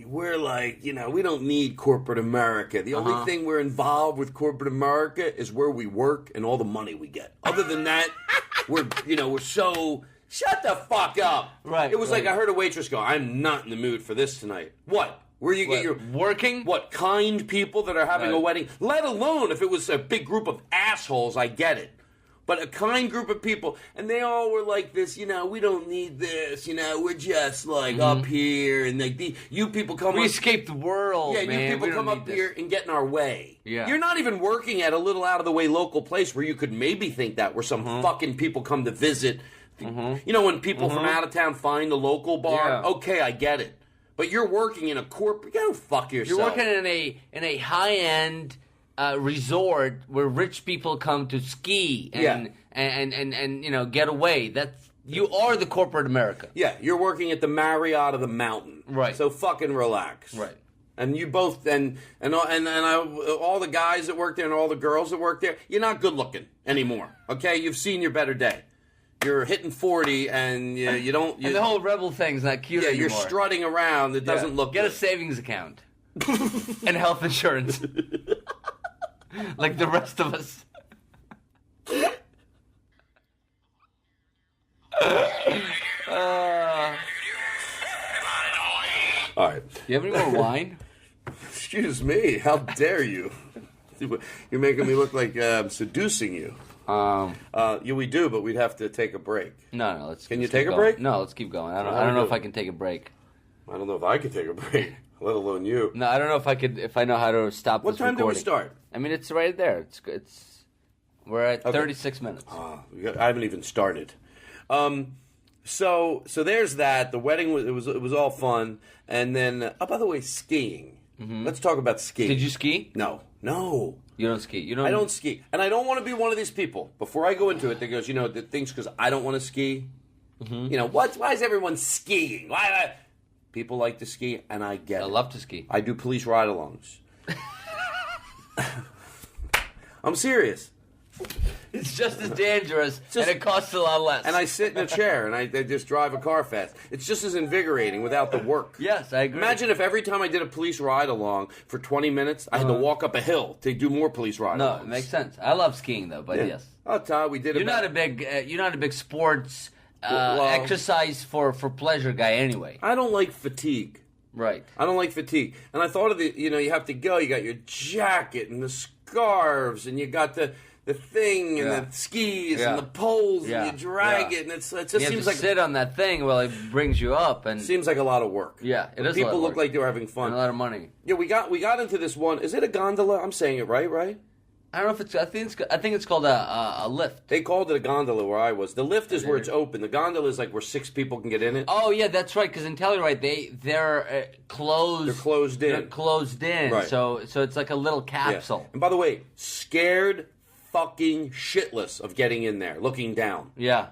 S2: We're like, we don't need corporate America. The only thing we're involved with corporate America is where we work and all the money we get. Other than that, we're so. Shut the fuck up.
S3: Right.
S2: It was like I heard a waitress go, I'm not in the mood for this tonight. What? Where you get your
S3: working?
S2: What, kind people that are having a wedding? Let alone if it was a big group of assholes, I get it. But a kind group of people, and they all were like this, we don't need this, we're just like up here, and like you people come.
S3: We escaped the world.
S2: Yeah,
S3: man.
S2: you people come up here and get in our way.
S3: Yeah,
S2: you're not even working at a little out of the way local place where you could maybe think that, where some fucking people come to visit. When people from out of town find a local bar, okay, I get it. But you're working in a corporate. You gotta fuck yourself.
S3: You're working in a high end resort where rich people come to ski and get away. You are the corporate America.
S2: Yeah, you're working at the Marriott of the Mountain.
S3: Right.
S2: So fucking relax.
S3: Right.
S2: And you both and all the guys that work there and all the girls that work there, you're not good looking anymore. Okay, you've seen your better day. You're hitting 40 and you don't.
S3: And the whole rebel thing's not cute anymore.
S2: You're strutting around. It doesn't look.
S3: Get
S2: good.
S3: a savings account and health insurance, like the rest of us.
S2: All right.
S3: Do you have any more wine?
S2: Excuse me. How dare you? You're making me look like I'm seducing you. Yeah, we do, but we'd have to take a break.
S3: No. Let's.
S2: Can you
S3: let's
S2: take
S3: keep
S2: a
S3: going.
S2: break?
S3: No, let's keep going. I don't know if I can take a break.
S2: I don't know if I could take a break, let alone you.
S3: No, I don't know if I could. If I know how to stop.
S2: What
S3: this
S2: time
S3: recording.
S2: do we start?
S3: I mean, it's right there. We're at 36 minutes.
S2: I haven't even started. So there's that. The wedding was all fun, and then by the way, skiing. Let's talk about skiing.
S3: Did you ski?
S2: No.
S3: You don't ski.
S2: I don't ski, and I don't want to be one of these people. Before I go into it, that goes, that thinks because I don't want to ski. Why is everyone skiing? Why? People like to ski, and I get it.
S3: I love to ski.
S2: I do police ride-alongs. I'm serious.
S3: It's just as dangerous, and it costs a lot less.
S2: And I sit in a chair, and I just drive a car fast. It's just as invigorating without the work.
S3: Yes, I agree.
S2: Imagine if every time I did a police ride-along for 20 minutes, I had to walk up a hill to do more police ride-alongs.
S3: No, it makes sense. I love skiing, though, but yes.
S2: Oh, Todd, we did it.
S3: You're not a big sports exercise for pleasure guy anyway.
S2: I don't like fatigue.
S3: Right.
S2: I don't like fatigue. And I thought of you have to go. You got your jacket and the scarves, and you got the thing and the skis and the poles, and you drag it, and it just
S3: you
S2: seems
S3: have to
S2: like
S3: sit on that thing while it brings you up, and
S2: seems like a lot of work.
S3: Yeah, it is.
S2: People look like they were having fun.
S3: And a lot of money.
S2: Yeah, we got into this one. Is it a gondola? I'm saying it right, right?
S3: I don't know if it's. I think it's called a lift.
S2: They called it a gondola where I was. The lift is where it's open. The gondola is like where 6 people can get in it.
S3: Oh yeah, that's right. Because in Telluride, they're closed.
S2: They're closed in.
S3: They're closed in.
S2: Right.
S3: So it's like a little capsule.
S2: Yeah. And by the way, scared fucking shitless of getting in there, looking down.
S3: Yeah.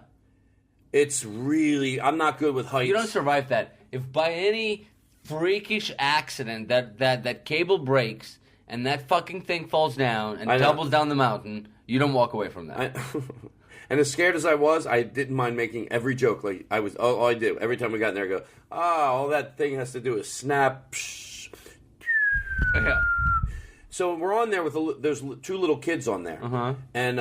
S2: It's really. I'm not good with heights.
S3: You don't survive that. If by any freakish accident that cable breaks and that fucking thing falls down and tumbles down the mountain, you don't walk away from that.
S2: And as scared as I was, I didn't mind making every joke. Like I was, all I did every time we got in there, I go, all that thing has to do is snap.
S3: Yeah.
S2: So we're on there with there's 2 little kids on there, and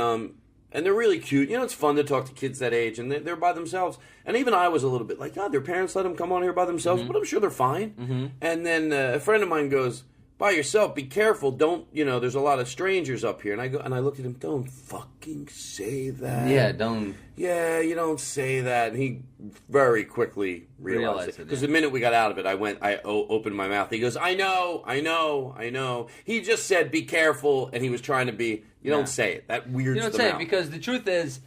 S2: they're really cute. You know, it's fun to talk to kids that age, and they're by themselves. And even I was a little bit like, God, their parents let them come on here by themselves, but I'm sure they're fine. And then a friend of mine goes, by yourself, be careful, don't, there's a lot of strangers up here. And I looked at him, don't fucking say that.
S3: Yeah, don't.
S2: Yeah, you don't say that. And he very quickly realized it. Because the minute we got out of it, I opened my mouth. He goes, I know. He just said, be careful, and he was trying to be, don't say it. That weirds
S3: You don't
S2: them
S3: say
S2: out.
S3: it, because the truth is,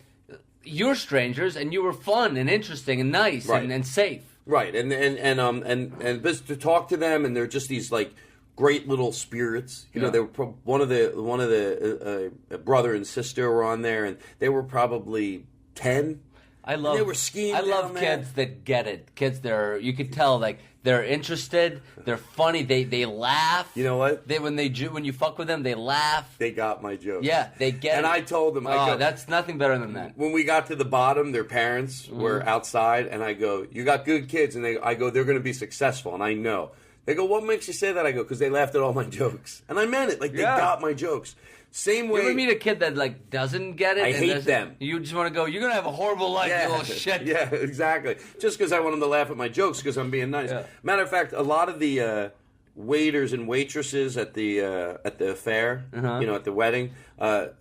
S3: you're strangers, and you were fun and interesting and nice and safe. Right,
S2: and just to talk to them, and they're just these, like, great little spirits. You know, they were one of the brother and sister were on there, and they were probably 10.
S3: They were skiing. I love kids that get it. Kids that are, you could tell, like, they're interested. They're funny. They laugh.
S2: You know what?
S3: When you fuck with them, they laugh.
S2: They got my jokes.
S3: Yeah, they get it.
S2: And I told them,
S3: that's nothing better than that.
S2: When we got to the bottom, their parents were outside, and I go, you got good kids, and I go, they're going to be successful, and I know. They go, what makes you say that? I go, because they laughed at all my jokes. And I meant it. Like, they got my jokes. Same way.
S3: You ever meet a kid that, like, doesn't get it?
S2: I hate them.
S3: You just want to go, you're going to have a horrible life, you little shit.
S2: Yeah, exactly. Just because I want them to laugh at my jokes because I'm being nice. Yeah. Matter of fact, a lot of the waiters and waitresses at the fair, at the wedding,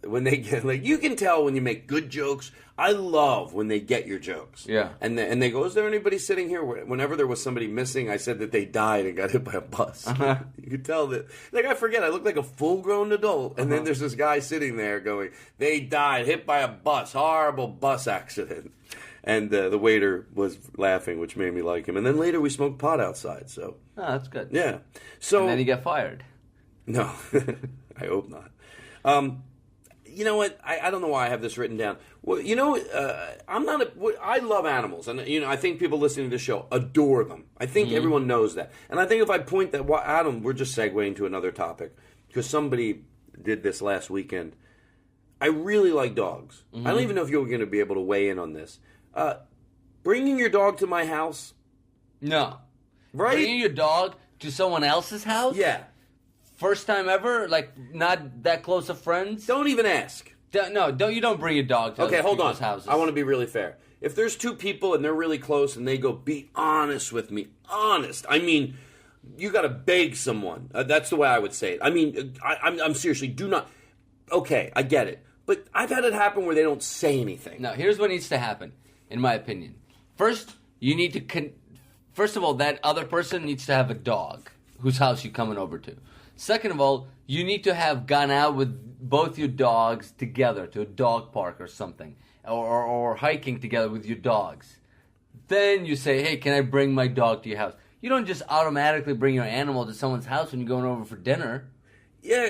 S2: when they get, like, you can tell when you make good jokes. I love when they get your jokes.
S3: Yeah.
S2: And they go, is there anybody sitting here? Whenever there was somebody missing, I said that they died and got hit by a bus. You could tell that. Like, I forget, I look like a full-grown adult. And then there's this guy sitting there going, they died, hit by a bus, horrible bus accident. And the waiter was laughing, which made me like him. And then later we smoked pot outside, so.
S3: Oh, that's good.
S2: Yeah. So.
S3: And then he got fired.
S2: No, I hope not. You know what? I don't know why I have this written down. Well, I love animals, and I think people listening to this show adore them. I think everyone knows that, and I think if I point that, Adam, we're just segueing to another topic because somebody did this last weekend. I really like dogs. I don't even know if you're going to be able to weigh in on this. Bringing your dog to my house?
S3: No.
S2: Right?
S3: Bringing your dog to someone else's house?
S2: Yeah.
S3: First time ever? Like, not that close of friends?
S2: Don't even ask.
S3: You don't bring your dog to
S2: other people's
S3: houses.
S2: I want to be really fair. If there's 2 people and they're really close and they go, be honest with me. Honest. I mean, you got to beg someone. That's the way I would say it. I mean, I'm seriously, do not. Okay, I get it. But I've had it happen where they don't say anything.
S3: No, here's what needs to happen, in my opinion. First, you need to... First of all, that other person needs to have a dog whose house you're coming over to. Second of all, you need to have gone out with both your dogs together to a dog park or something, or hiking together with your dogs. Then you say, hey, can I bring my dog to your house? You don't just automatically bring your animal to someone's house when you're going over for dinner.
S2: Yeah,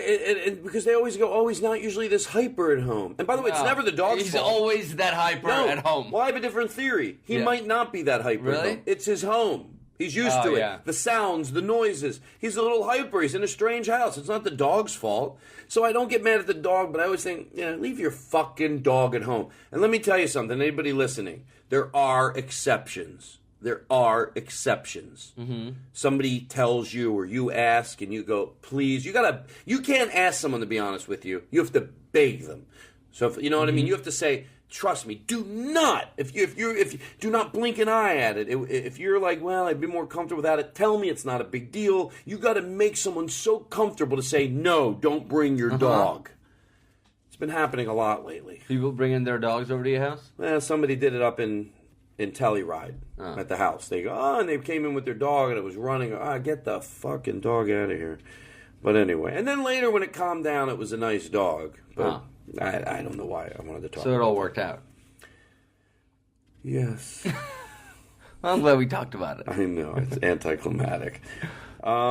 S2: because they always go, he's not usually this hyper at home. And by the way, it's never the dog's fault.
S3: He's always that hyper at home.
S2: Well, I have a different theory. He might not be that hyper.
S3: Really?
S2: At home. It's his home. He's used to it.
S3: Yeah.
S2: The sounds, the noises. He's a little hyper. He's in a strange house. It's not the dog's fault. So I don't get mad at the dog, but I always think, leave your fucking dog at home. And let me tell you something, anybody listening, there are exceptions. There are exceptions. Mm-hmm. Somebody tells you or you ask and you go, please. You can't ask someone to be honest with you. You have to beg them. So if, you know what I mean? You have to say, trust me, do not. If you do not blink an eye at it. If you're like, well, I'd be more comfortable without it. Tell me it's not a big deal. You got to make someone so comfortable to say no. Don't bring your dog. It's been happening a lot lately.
S3: People bringing their dogs over to your house?
S2: Well, somebody did it up in Telluride at the house. They go, and they came in with their dog and it was running. Get the fucking dog out of here. But anyway, and then later when it calmed down, it was a nice dog. But I don't know why I wanted to talk.
S3: So it all worked out.
S2: Yes.
S3: Well, I'm glad we talked about it.
S2: I know it's anticlimactic.
S3: What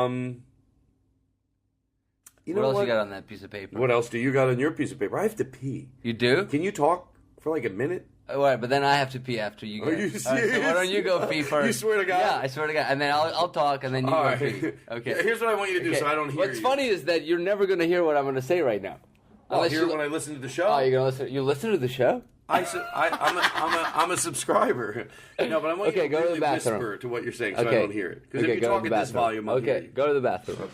S3: else you got on that piece of paper?
S2: What else do you got on your piece of paper? I have to pee.
S3: You do?
S2: Can you talk for like a minute?
S3: All right, but then I have to pee after you.
S2: Are you serious? All right,
S3: so why don't you go pee first?
S2: You swear to God?
S3: Yeah, I swear to God. And then I'll talk, and then you go pee. Okay.
S2: Here's what I want you to do so I don't hear
S3: What's funny is that you're never going to hear what I'm going to say right now.
S2: I'll hear it when I listen to the show.
S3: Oh, you're going to listen? You listen to the show?
S2: I'm a subscriber. No, but I want you to
S3: go to
S2: really
S3: the bathroom.
S2: whisper to what you're saying so I don't hear it. Because if you
S3: go
S2: talk
S3: to
S2: at
S3: the
S2: this
S3: bathroom.
S2: volume, I'll hear you.
S3: Go to the bathroom.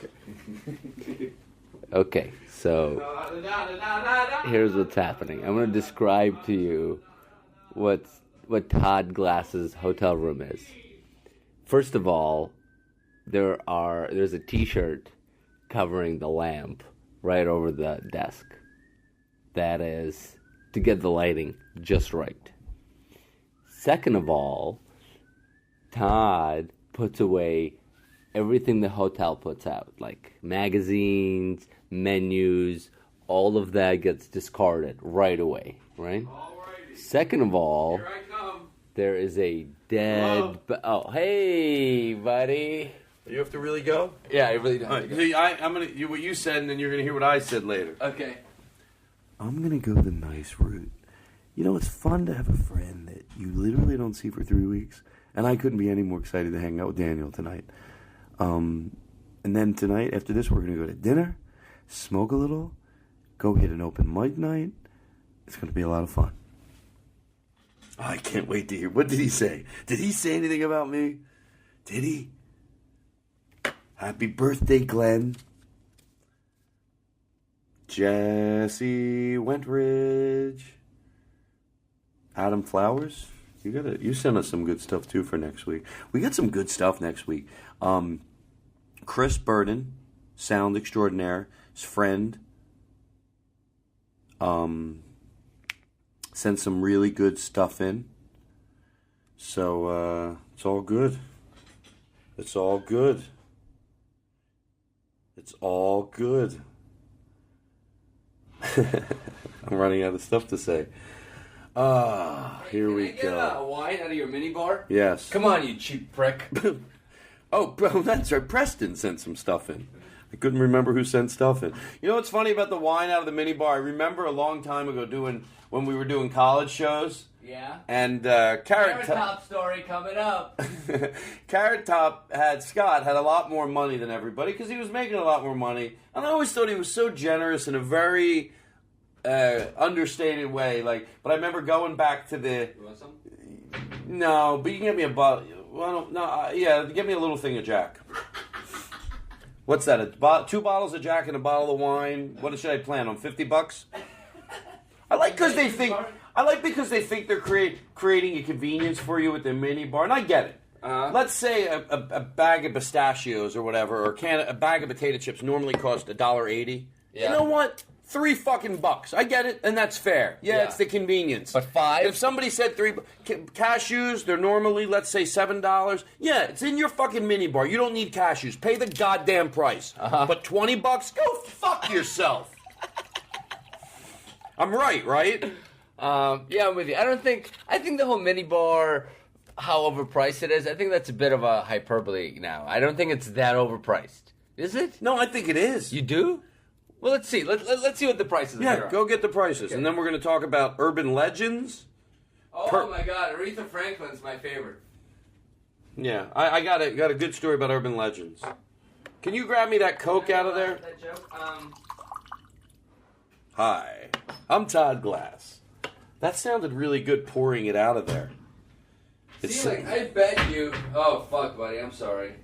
S3: Okay, so here's what's happening. I'm going to describe to you what Todd Glass's hotel room is. First of all, there's a T-shirt covering the lamp right over the desk. That is to get the lighting just right. Second of all, Todd puts away everything the hotel puts out, like magazines, menus, all of that gets discarded right away, right?
S2: Alrighty.
S3: Second of all,
S2: here I come.
S3: There is a dead... Oh, hey, buddy.
S2: You have to really go?
S3: Yeah, I really don't.
S2: Right, so I'm gonna what you said, and then you're gonna hear what I said later.
S3: Okay.
S1: I'm going to go the nice route. You know, it's fun to have a friend that you literally don't see for 3 weeks. And I couldn't be any more excited to hang out with Daniel tonight. And then tonight, after this, we're going to go to dinner, smoke a little, go hit an open mic night. It's going to be a lot of fun.
S2: I can't wait to hear. What did he say? Did he say anything about me? Did he? Happy birthday, Glenn. Jesse Wentridge. Adam Flowers. You sent us some good stuff too for next week. We got some good stuff next week. Chris Burden, sound extraordinaire, his friend, sent some really good stuff in. So it's all good. It's all good. It's all good. I'm running out of stuff to say. Here we go.
S3: Can I get a wine out of your minibar?
S2: Yes.
S3: Come on, you cheap prick.
S2: Oh, bro, that's right. Preston sent some stuff in. I couldn't remember who sent stuff in. You know what's funny about the wine out of the minibar? I remember a long time ago when we were doing college shows.
S3: Yeah.
S2: And
S3: Carrot Top story coming up.
S2: Carrot Top Scott had a lot more money than everybody because he was making a lot more money. And I always thought he was so generous in a very understated way. But I remember going back to the.
S3: You want some?
S2: No, but you can get me a bottle. Well, no, yeah, get me a little thing of Jack. What's that? 2 bottles of Jack and a bottle of wine. What should I plan on? $50? I like because they think they're creating a convenience for you with their mini bar, and I get it. Let's say a bag of pistachios or whatever, or a bag of potato chips normally cost $1.80. Yeah. You know what? $3 I get it, and that's fair. Yeah, it's the convenience.
S3: But $5?
S2: If somebody said cashews, they're normally, let's say, $7. Yeah, it's in your fucking minibar. You don't need cashews. Pay the goddamn price. But $20? Go fuck yourself. I'm right?
S3: Yeah, I'm with you. I think the whole minibar, how overpriced it is, I think that's a bit of a hyperbole now. I don't think it's that overpriced. Is it?
S2: No, I think it is.
S3: You do? Well, let's see. Let's see what the prices are.
S2: Yeah, go get the prices. Okay. And then we're going to talk about urban legends.
S3: Oh, my God. Aretha Franklin's my favorite.
S2: Yeah, I got a good story about urban legends. Can you grab me that Coke out of there?
S3: That joke?
S2: Hi, I'm Todd Glass. That sounded really good pouring it out of there.
S3: I bet you... Oh, fuck, buddy, I'm sorry.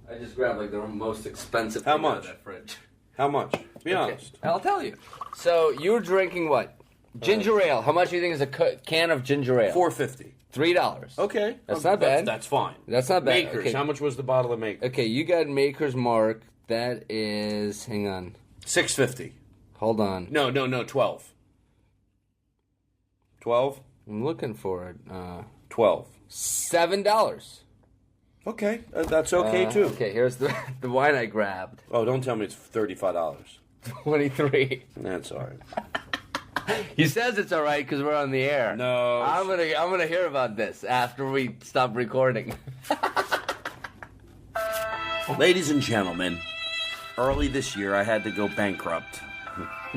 S3: I just grabbed like the most expensive
S2: How
S3: thing out
S2: much?
S3: of that fridge.
S2: How much? Be honest.
S3: I'll tell you. So, you're drinking what? Ginger ale. How much do you think is a can of ginger ale?
S2: $4.50.
S3: $3.
S2: Okay.
S3: That's not bad.
S2: That's fine.
S3: That's not bad.
S2: Makers.
S3: Okay.
S2: How much was the bottle of Makers?
S3: Okay, you got Maker's Mark. That is... Hang on.
S2: $6.50.
S3: Hold on.
S2: No, 12. 12?
S3: I'm looking for it.
S2: 12.
S3: $7.
S2: Okay. That's okay, too.
S3: Okay, here's the wine I grabbed.
S2: Oh, don't tell me it's $35.
S3: 23.
S2: That's all right.
S3: He says it's all right because we're on the air.
S2: No.
S3: I'm gonna hear about this after we stop recording.
S2: Ladies and gentlemen, early this year I had to go bankrupt.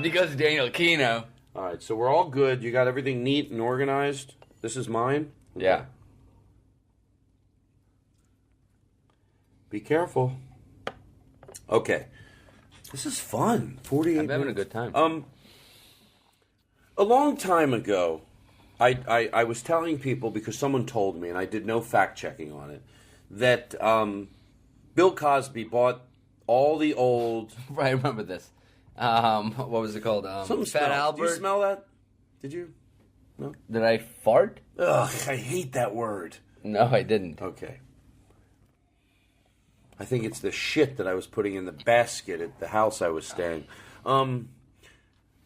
S3: Because Daniel Kino.
S2: All right, so we're all good. You got everything neat and organized. This is mine.
S3: Yeah.
S2: Be careful. Okay. This is fun. 48
S3: I'm having a
S2: minutes.
S3: good time.
S2: A long time ago, I was telling people, because someone told me, and I did no fact-checking on it, that Bill Cosby bought all the old...
S3: Right, I remember this. What was it called?
S2: Something
S3: Fat
S2: smell.
S3: Albert.
S2: Did you smell that? Did you? No?
S3: Did I fart?
S2: Ugh, I hate that word.
S3: No, I didn't.
S2: Okay. I think it's the shit that I was putting in the basket at the house I was staying.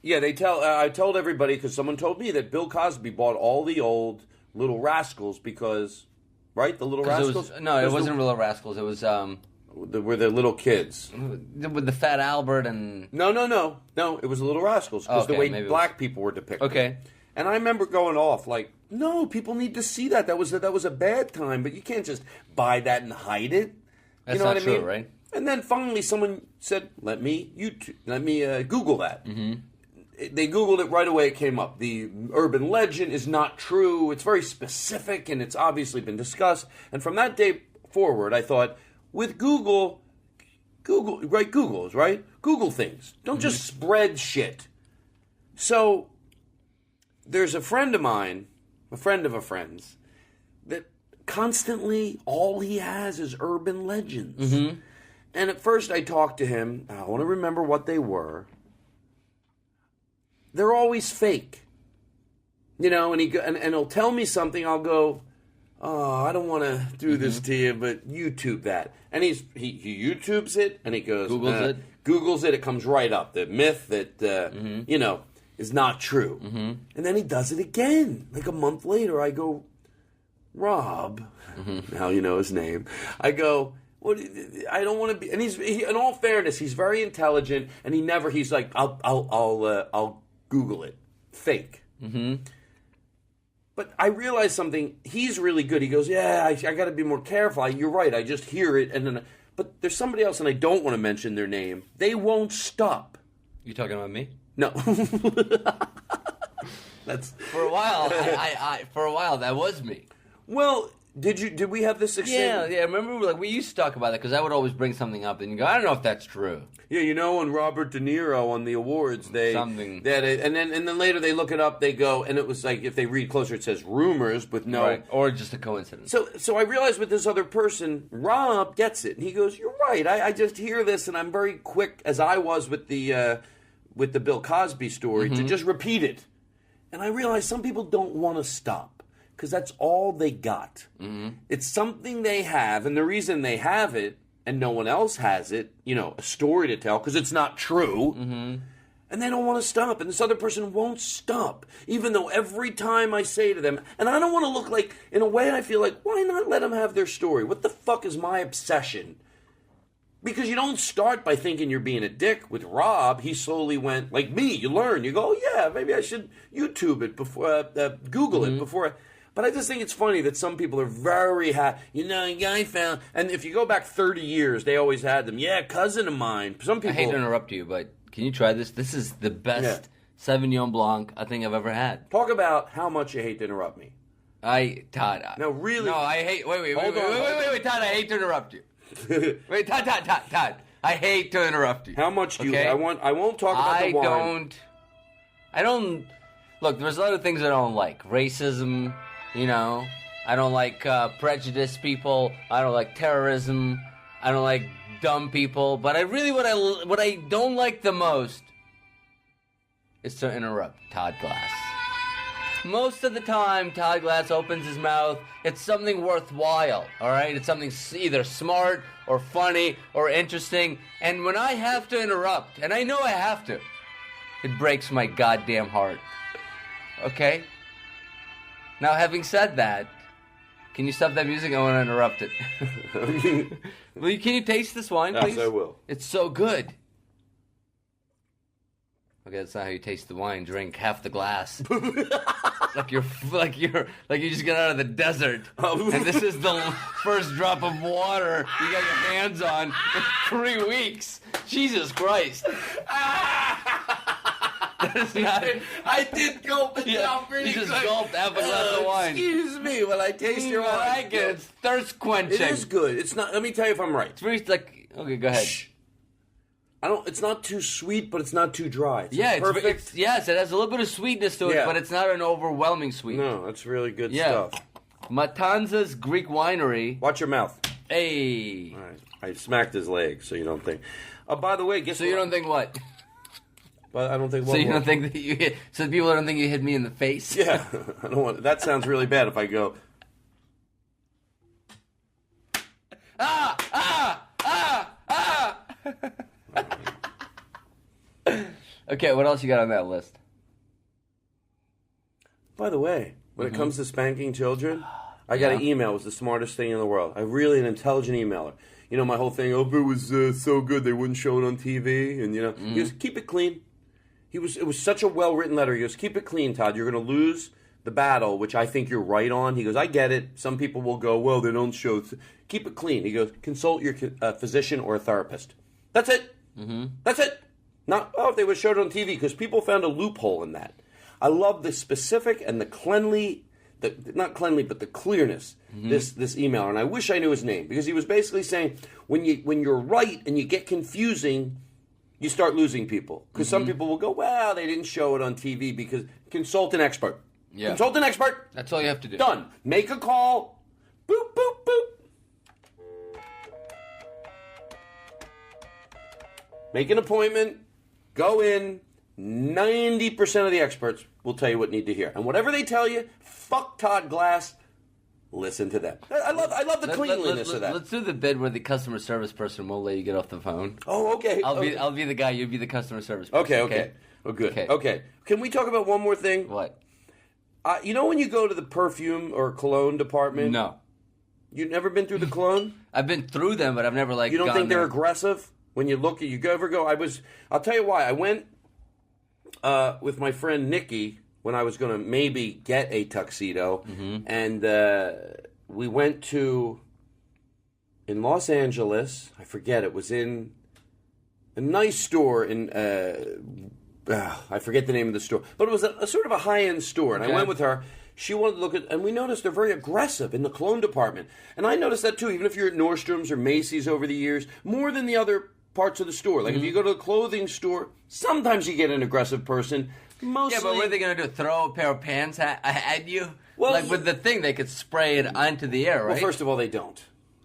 S2: Yeah, I told everybody, because someone told me that Bill Cosby bought all the old Little Rascals because, right? The Little Rascals?
S3: It wasn't Little Rascals. It was
S2: were the little kids.
S3: with the Fat Albert and...
S2: No. It was the Little Rascals because the way black people were depicted.
S3: Okay.
S2: And I remember going off like, no, people need to see that. That was a bad time, but you can't just buy that and hide it.
S3: That's
S2: you know
S3: not
S2: what
S3: true,
S2: I mean?
S3: right?
S2: And then finally someone said, let me Google that. Mm-hmm. They Googled it right away. It came up. The urban legend is not true. It's very specific, and it's obviously been discussed. And from that day forward, I thought, with Google, right? Google's, right? Google things. Don't just spread shit. So there's a friend of mine, a friend of a friend's, that constantly all he has is urban legends. Mm-hmm. And at first I talked to him. I want to remember what they were. They're always fake. You know, and he'll tell me something, I'll go, oh, I don't want to do this to you, but YouTube that. And he YouTubes it, and he goes... Googles it, it comes right up. The myth that, is not true. Mm-hmm. And then he does it again. Like a month later, I go, Rob, now you know his name, I go... I don't want to be, and in all fairness, he's very intelligent, and he's like, I'll Google it, fake. Mm-hmm. But I realized something. He's really good. He goes, yeah, I got to be more careful. You're right. I just hear it, and then, but there's somebody else, and I don't want to mention their name. They won't stop.
S3: You talking about me?
S2: No.
S3: That's for a while. For a while, that was me.
S2: Well. Did we have this exchange?
S3: Yeah. Remember, we used to talk about it because I would always bring something up, and you go, I don't know if that's true.
S2: Yeah, when Robert De Niro on the awards, and then later they look it up. They go, and it was like if they read closer, it says rumors with no,
S3: right. Or just a coincidence.
S2: So I realized with this other person, Rob gets it, and he goes, "You're right. I just hear this, and I'm very quick, as I was with the Bill Cosby story, to just repeat it." And I realized some people don't want to stop. Because that's all they got. Mm-hmm. It's something they have, and the reason they have it, and no one else has it, a story to tell, because it's not true, and they don't want to stop, and this other person won't stop, even though every time I say to them, and I don't want to look like, in a way I feel like, why not let them have their story? What the fuck is my obsession? Because you don't start by thinking you're being a dick. With Rob, he slowly went, like me, you learn, you go, yeah, maybe I should YouTube it before, Google it before But I just think it's funny that some people are very happy. A guy found... And if you go back 30 years, they always had them. Yeah, cousin of mine. Some people...
S3: I hate to interrupt you, but can you try this? This is the best Sauvignon Blanc I think I've ever had.
S2: Talk about how much you hate to interrupt me.
S3: Todd.
S2: No, really?
S3: No, I hate. Wait, Todd. I hate to interrupt you. Wait, Todd. I hate to interrupt you.
S2: How much do
S3: okay?
S2: you? I won't talk about the wine.
S3: I don't. Look, there's a lot of things I don't like. Racism, I don't like prejudiced people. I don't like terrorism. I don't like dumb people. But what I don't like the most is to interrupt Todd Glass. Most of the time, Todd Glass opens his mouth, it's something worthwhile, all right? It's something either smart or funny or interesting. And when I have to interrupt, and I know I have to, it breaks my goddamn heart. Okay? Now, having said that, can you stop that music? I want to interrupt it. Can you taste this wine, please?
S2: Yes, I will.
S3: It's so good. Okay, that's not how you taste the wine. Drink half the glass, like you just got out of the desert, and this is the first drop of water you got your hands on in 3 weeks. Jesus Christ!
S2: I did gulp it down pretty
S3: You just
S2: quick.
S3: gulped half a glass of wine.
S2: Excuse me, when I taste your wine.
S3: I like it. It's thirst quenching.
S2: It is good. It's not. Let me tell you if I'm right.
S3: It's very okay. Go ahead.
S2: Shh. It's not too sweet, but it's not too dry. It's
S3: Yeah,
S2: perfect.
S3: yes, it has a little bit of sweetness to it, but it's not an overwhelming sweet.
S2: No, it's really good
S3: Yeah.
S2: stuff.
S3: Matanzas Greek Winery.
S2: Watch your mouth.
S3: Hey.
S2: All right. I smacked his leg, so you don't think. By the way, guess
S3: So
S2: what?
S3: you don't think what?
S2: But I don't think.
S3: So you don't think that you hit? So people don't think you hit me in the face?
S2: Yeah, I don't want. That sounds really bad if I go.
S3: Okay, what else you got on that list?
S2: By the way, when it comes to spanking children, I got an email. It was the smartest thing in the world. I'm really an intelligent emailer. My whole thing. Oh, if it was so good, they wouldn't show it on TV. And he goes, keep it clean. It was such a well written letter. He goes, keep it clean, Todd. You're going to lose the battle, which I think you're right on. He goes, I get it. Some people will go, well, they don't show. Keep it clean. He goes, consult your physician or a therapist. That's it. That's it. Not, if they would show it on TV, because people found a loophole in that. I love the specific and the not cleanly, but the clearness, this emailer. And I wish I knew his name, because he was basically saying, when you're right and you get confusing, you start losing people. Because some people will go, well, they didn't show it on TV, because consult an expert.
S3: Yeah.
S2: Consult an expert.
S3: That's all you have to do.
S2: Done. Make a call. Boop, boop, boop. Make an appointment. Go in. 90% of the experts will tell you what you need to hear. And whatever they tell you, fuck Todd Glass. Listen to them. I love the cleanliness of that.
S3: Let's do the bit where the customer service person won't let you get off the phone.
S2: Oh, okay.
S3: I'll be the guy. You be the customer service person.
S2: Okay. Oh, good. Okay. Can we talk about one more thing?
S3: What?
S2: When you go to the perfume or cologne department?
S3: No.
S2: You've never been through the cologne?
S3: I've been through them, but I've never
S2: You don't
S3: gone
S2: think they're
S3: there.
S2: aggressive? When you look at you ever go, I'll tell you why. I went with my friend Nikki when I was going to maybe get a tuxedo, and we went to, in Los Angeles, I forget, it was in a nice store in, I forget the name of the store, but it was a sort of a high-end store, and I went with her. She wanted to look at, and we noticed they're very aggressive in the cologne department. And I noticed that too, even if you're at Nordstrom's or Macy's over the years, more than the other parts of the store. Like if you go to a clothing store, sometimes you get an aggressive person. Mostly,
S3: Yeah, but what are they going to do? Throw a pair of pants at you?
S2: Well,
S3: with the thing, they could spray it onto the air, right?
S2: Well, first of all, they don't.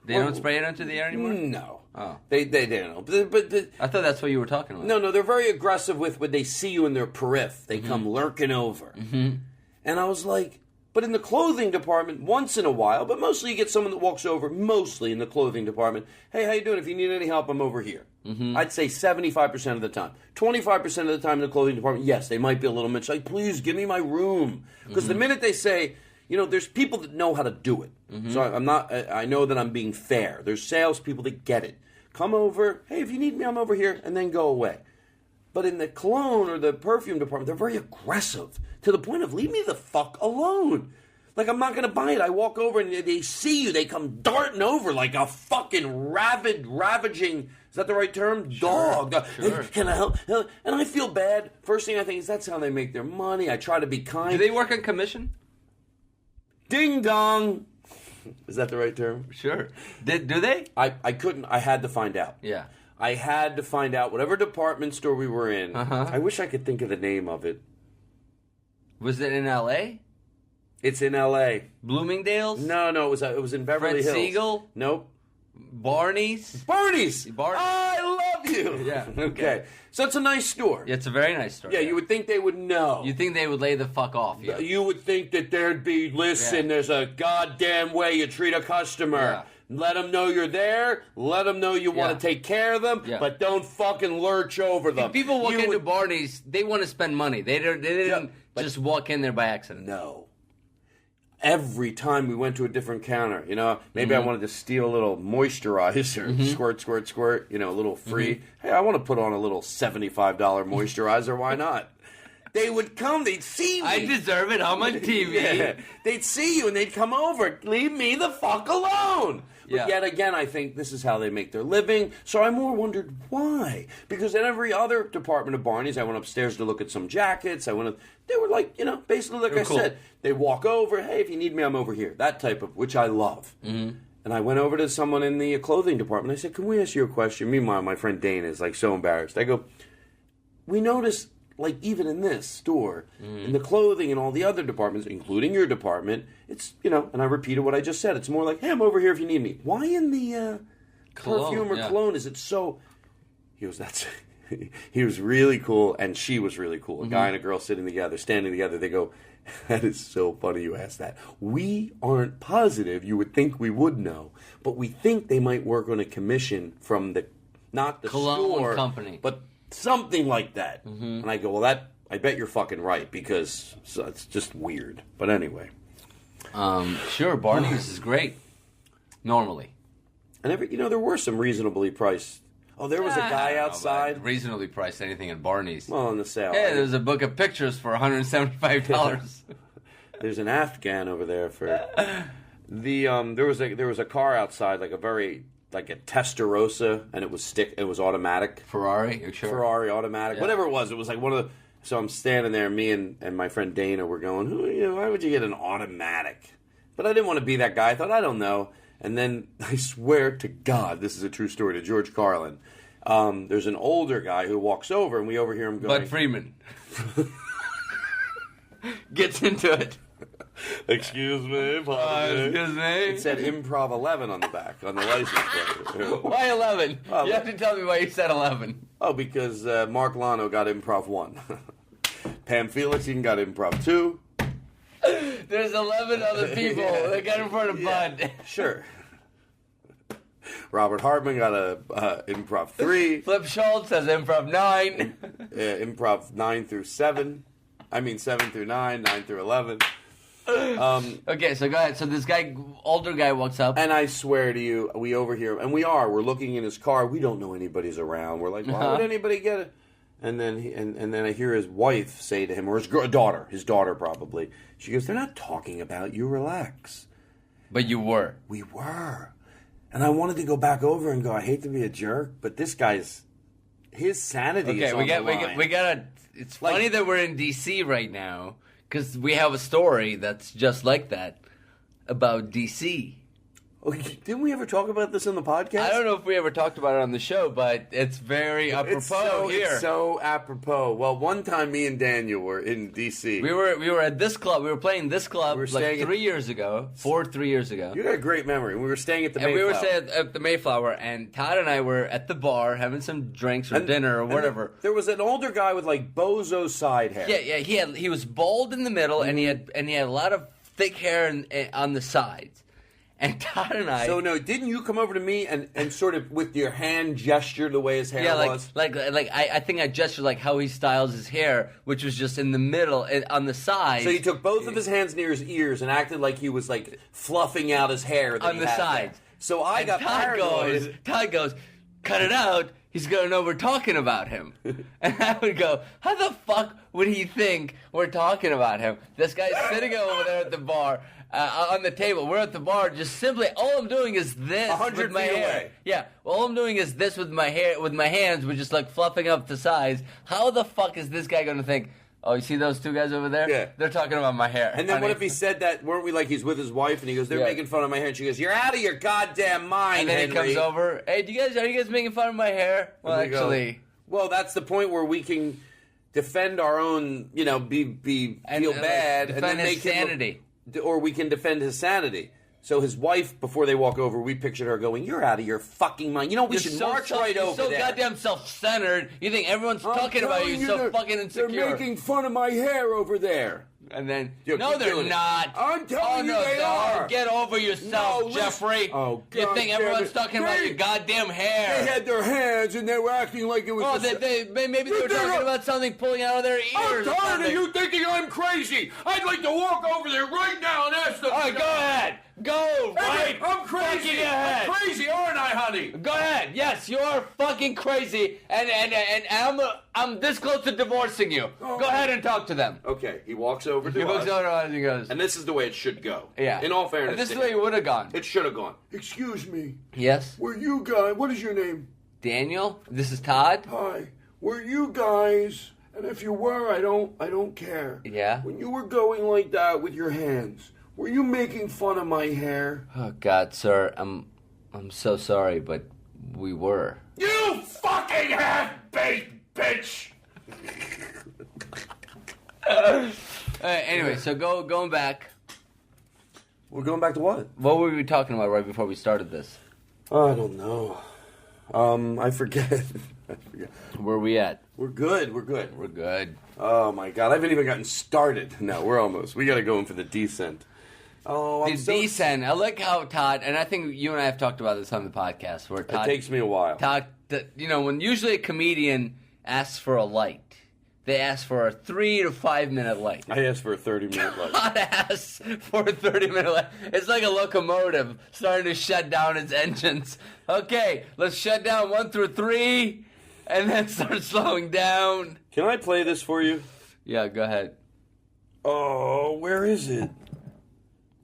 S3: They don't spray it onto the air anymore?
S2: No.
S3: Oh.
S2: They don't. But
S3: I thought that's what you were talking about.
S2: No, they're very aggressive with when they see you in their periph. They come lurking over. And I was like, but in the clothing department, once in a while, but mostly you get someone that walks over, mostly in the clothing department, hey, how you doing? If you need any help, I'm over here. I'd say 75% of the time. 25% of the time in the clothing department, yes, they might be a little bit like, please give me my room. Because the minute they say, there's people that know how to do it. So I know that I'm being fair. There's salespeople that get it. Come over, hey, if you need me, I'm over here, and then go away. But in the cologne or the perfume department, they're very aggressive to the point of leave me the fuck alone. Like, I'm not going to buy it. I walk over and they see you. They come darting over like a fucking ravaging, is that the right term? Dog.
S3: Sure.
S2: Can I help? And I feel bad. First thing I think is that's how they make their money. I try to be kind.
S3: Do they work on commission?
S2: Ding dong. Is that the right term?
S3: Sure. Do they?
S2: I couldn't. I had to find out.
S3: Yeah.
S2: I had to find out whatever department store we were in. I wish I could think of the name of it.
S3: Was it in L.A.?
S2: It's in L.A.
S3: Bloomingdale's?
S2: No, it was in Beverly
S3: Fred
S2: Hills.
S3: Siegel?
S2: Nope.
S3: Barney's?
S2: Barney's. I love you.
S3: Yeah.
S2: Okay. So it's a nice store.
S3: Yeah, it's a very nice store.
S2: Yeah, you would think they would know.
S3: You think they would lay the fuck off. Yeah.
S2: You would think that there'd be, listen, there's a goddamn way you treat a customer.
S3: Yeah.
S2: Let them know you're there. Let them know you want to take care of them, but don't fucking lurch over them.
S3: People walk into Barney's, they want to spend money. They didn't just walk in there by accident.
S2: No. Every time we went to a different counter, maybe I wanted to steal a little moisturizer, squirt, a little free. Hey, I want to put on a little $75 moisturizer. Why not? They would come. They'd see me.
S3: I deserve it. I'm on TV.
S2: Yeah. They'd see you and they'd come over. Leave me the fuck alone. But yet again, I think this is how they make their living. So I more wondered why. Because in every other department of Barney's, I went upstairs to look at some jackets. They were like, basically like I said. They walk over. Hey, if you need me, I'm over here. That type of, which I love. Mm-hmm. And I went over to someone in the clothing department. I said, can we ask you a question? Meanwhile, my friend Dana is like so embarrassed. I go, we noticed, like even in this store, in the clothing and all the other departments, including your department, it's, and I repeated what I just said. It's more like, hey, I'm over here if you need me. Why in the perfume or cologne is it so... He goes, he was really cool, and she was really cool. A guy and a girl sitting together, standing together. They go, that is so funny you asked that. We aren't positive. You would think we would know. But we think they might work on a commission from not the
S3: cologne
S2: store,
S3: company.
S2: But something like that. And I go, well, I bet you're fucking right, because it's just weird. But anyway.
S3: Sure, Barney's is great. Normally.
S2: And there were some reasonably priced. Oh, there was a guy outside.
S3: Reasonably priced anything at Barney's.
S2: Well, on the sale.
S3: Yeah, there's a book of pictures for $175.
S2: There's an Afghan over there for there was a car outside, like a Testarossa, and it was automatic.
S3: Ferrari, you're sure?
S2: Ferrari automatic, whatever it was like one of the. So I'm standing there, me and my friend Dana were going, why would you get an automatic? But I didn't want to be that guy. I thought, I don't know. And then I swear to God, this is a true story, to George Carlin. There's an older guy who walks over, and we overhear him going...
S3: Bud Freeman. Gets into it.
S2: Excuse me.
S3: Excuse me.
S2: It said Improv 11 on the back, on the license plate.
S3: Why 11? You have to tell me why you said 11.
S2: Oh, because Mark Lano got Improv 1. Pam Felix got Improv 2.
S3: There's 11 other people that got in front of Bud.
S2: Sure. Robert Hartman got a Improv 3.
S3: Flip Schultz has Improv 9.
S2: Improv 9 through 7. I mean 7 through 9, 9 through 11.
S3: Okay, so go ahead. So this older guy walks up.
S2: And I swear to you, we overhear him. And we're looking in his car. We don't know anybody's around. We're like, why would anybody get it? And then and then I hear his wife say to him, or his daughter probably. She goes, they're not talking about you. Relax.
S3: But you were.
S2: We were. And I wanted to go back over and go, I hate to be a jerk, but this guy's, his sanity is on the line.
S3: We gotta. It's funny that we're in D.C. right now, because we have a story that's just like that about D.C.
S2: Oh, didn't we ever talk about this on the podcast?
S3: I don't know if we ever talked about it on the show, but it's very apropos here.
S2: It's so apropos. Well, one time me and Daniel were in D.C.
S3: We were at this club. We were playing this club like 3 years ago. 3 years ago.
S2: You got a great memory. We were staying at the Mayflower.
S3: And we were staying at the Mayflower, and Todd and I were at the bar having some drinks or dinner or whatever.
S2: There was an older guy with like bozo side hair.
S3: Yeah. He was bald in the middle, and he had a lot of thick hair on the sides. And Todd and I...
S2: So, no, didn't you come over to me and sort of with your hand gesture the way his hair was?
S3: I think I gestured like how he styles his hair, which was just in the middle, on the side.
S2: So you took both of his hands near his ears and acted like he was like fluffing out his hair
S3: on the sides.
S2: There. So I got paranoid.
S3: Todd goes, cut it out. He's going to know we're talking about him. And I would go, how the fuck would he think we're talking about him? This guy's sitting over there at the bar. On the table, we're at the bar. Just simply, all I'm doing is this
S2: 100
S3: with my
S2: feet
S3: hair.
S2: Away.
S3: Yeah, all I'm doing is this with my hair, with my hands, which is like fluffing up the sides. How the fuck is this guy going to think Oh, you see those two guys over there?
S2: Yeah.
S3: They're talking about my hair.
S2: And then what if he said that, weren't we like he's with his wife, and he goes, they're making fun of my hair, and she goes, you're out of your goddamn mind,
S3: And then
S2: Henry.
S3: he comes over, hey, are you guys making fun of my hair? Well,
S2: And we
S3: actually...
S2: go, well, that's the point where we can defend our own, feel bad.
S3: Defend
S2: and then
S3: his sanity.
S2: Or we can defend his sanity. So his wife, before they walk over, we pictured her going, you're out of your fucking mind. We should march right over there.
S3: You're so goddamn self-centered. You think everyone's talking about you so fucking insecure.
S2: They're making fun of my hair over there.
S3: And then,
S2: Yo,
S3: no, they're not.
S2: I'm telling you they are.
S3: Get over yourself, Jeffrey.
S2: Oh, God,
S3: you think everyone's talking about your goddamn hair.
S2: They had their hands and they were acting like it was...
S3: Oh, maybe they were talking about something pulling out of their ears.
S2: I'm tired of you thinking I'm crazy. I'd like to walk over there right now and ask them...
S3: All right, go ahead. Go, right?
S2: I'm crazy.
S3: Ahead.
S2: I'm crazy, aren't I, honey?
S3: Go ahead. Yes, you are fucking crazy, and I'm this close to divorcing you.
S2: Oh.
S3: Go ahead and talk to them.
S2: Okay, he walks over to
S3: He
S2: us.
S3: looks over and he goes,
S2: And this is the way it should go.
S3: yeah.
S2: In all fairness.
S3: And this is the way it would have gone.
S2: It should have gone. Excuse me.
S3: Yes?
S2: Were you guys... What is your name?
S3: Daniel? This is Todd?
S2: Hi. Were you guys... And if you were, I don't care.
S3: Yeah?
S2: When you were going like that with your hands, were you making fun of my hair?
S3: Oh, God, sir. I'm so sorry, but we were.
S2: You fucking half-baked bitch!
S3: Anyway, so going back.
S2: We're going back to what?
S3: What were we talking about right before we started this?
S2: I don't know. I forget.
S3: Where are we at?
S2: We're good.
S3: We're good.
S2: Oh, my God. I haven't even gotten started. No, we're almost. We got to go in for the descent. Oh, I'm so...
S3: Descent. I like how Todd, and I think you and I have talked about this on the podcast, where Todd...
S2: It takes me a while.
S3: Todd, when usually a comedian asks for a light, they ask for a 3 to 5 minute light.
S2: I asked for a 30-minute light.
S3: Todd asks for a 30-minute light. It's like a locomotive starting to shut down its engines. Okay, let's shut down 1 through 3, and then start slowing down.
S2: Can I play this for you?
S3: Yeah, go ahead.
S2: Oh, where is it?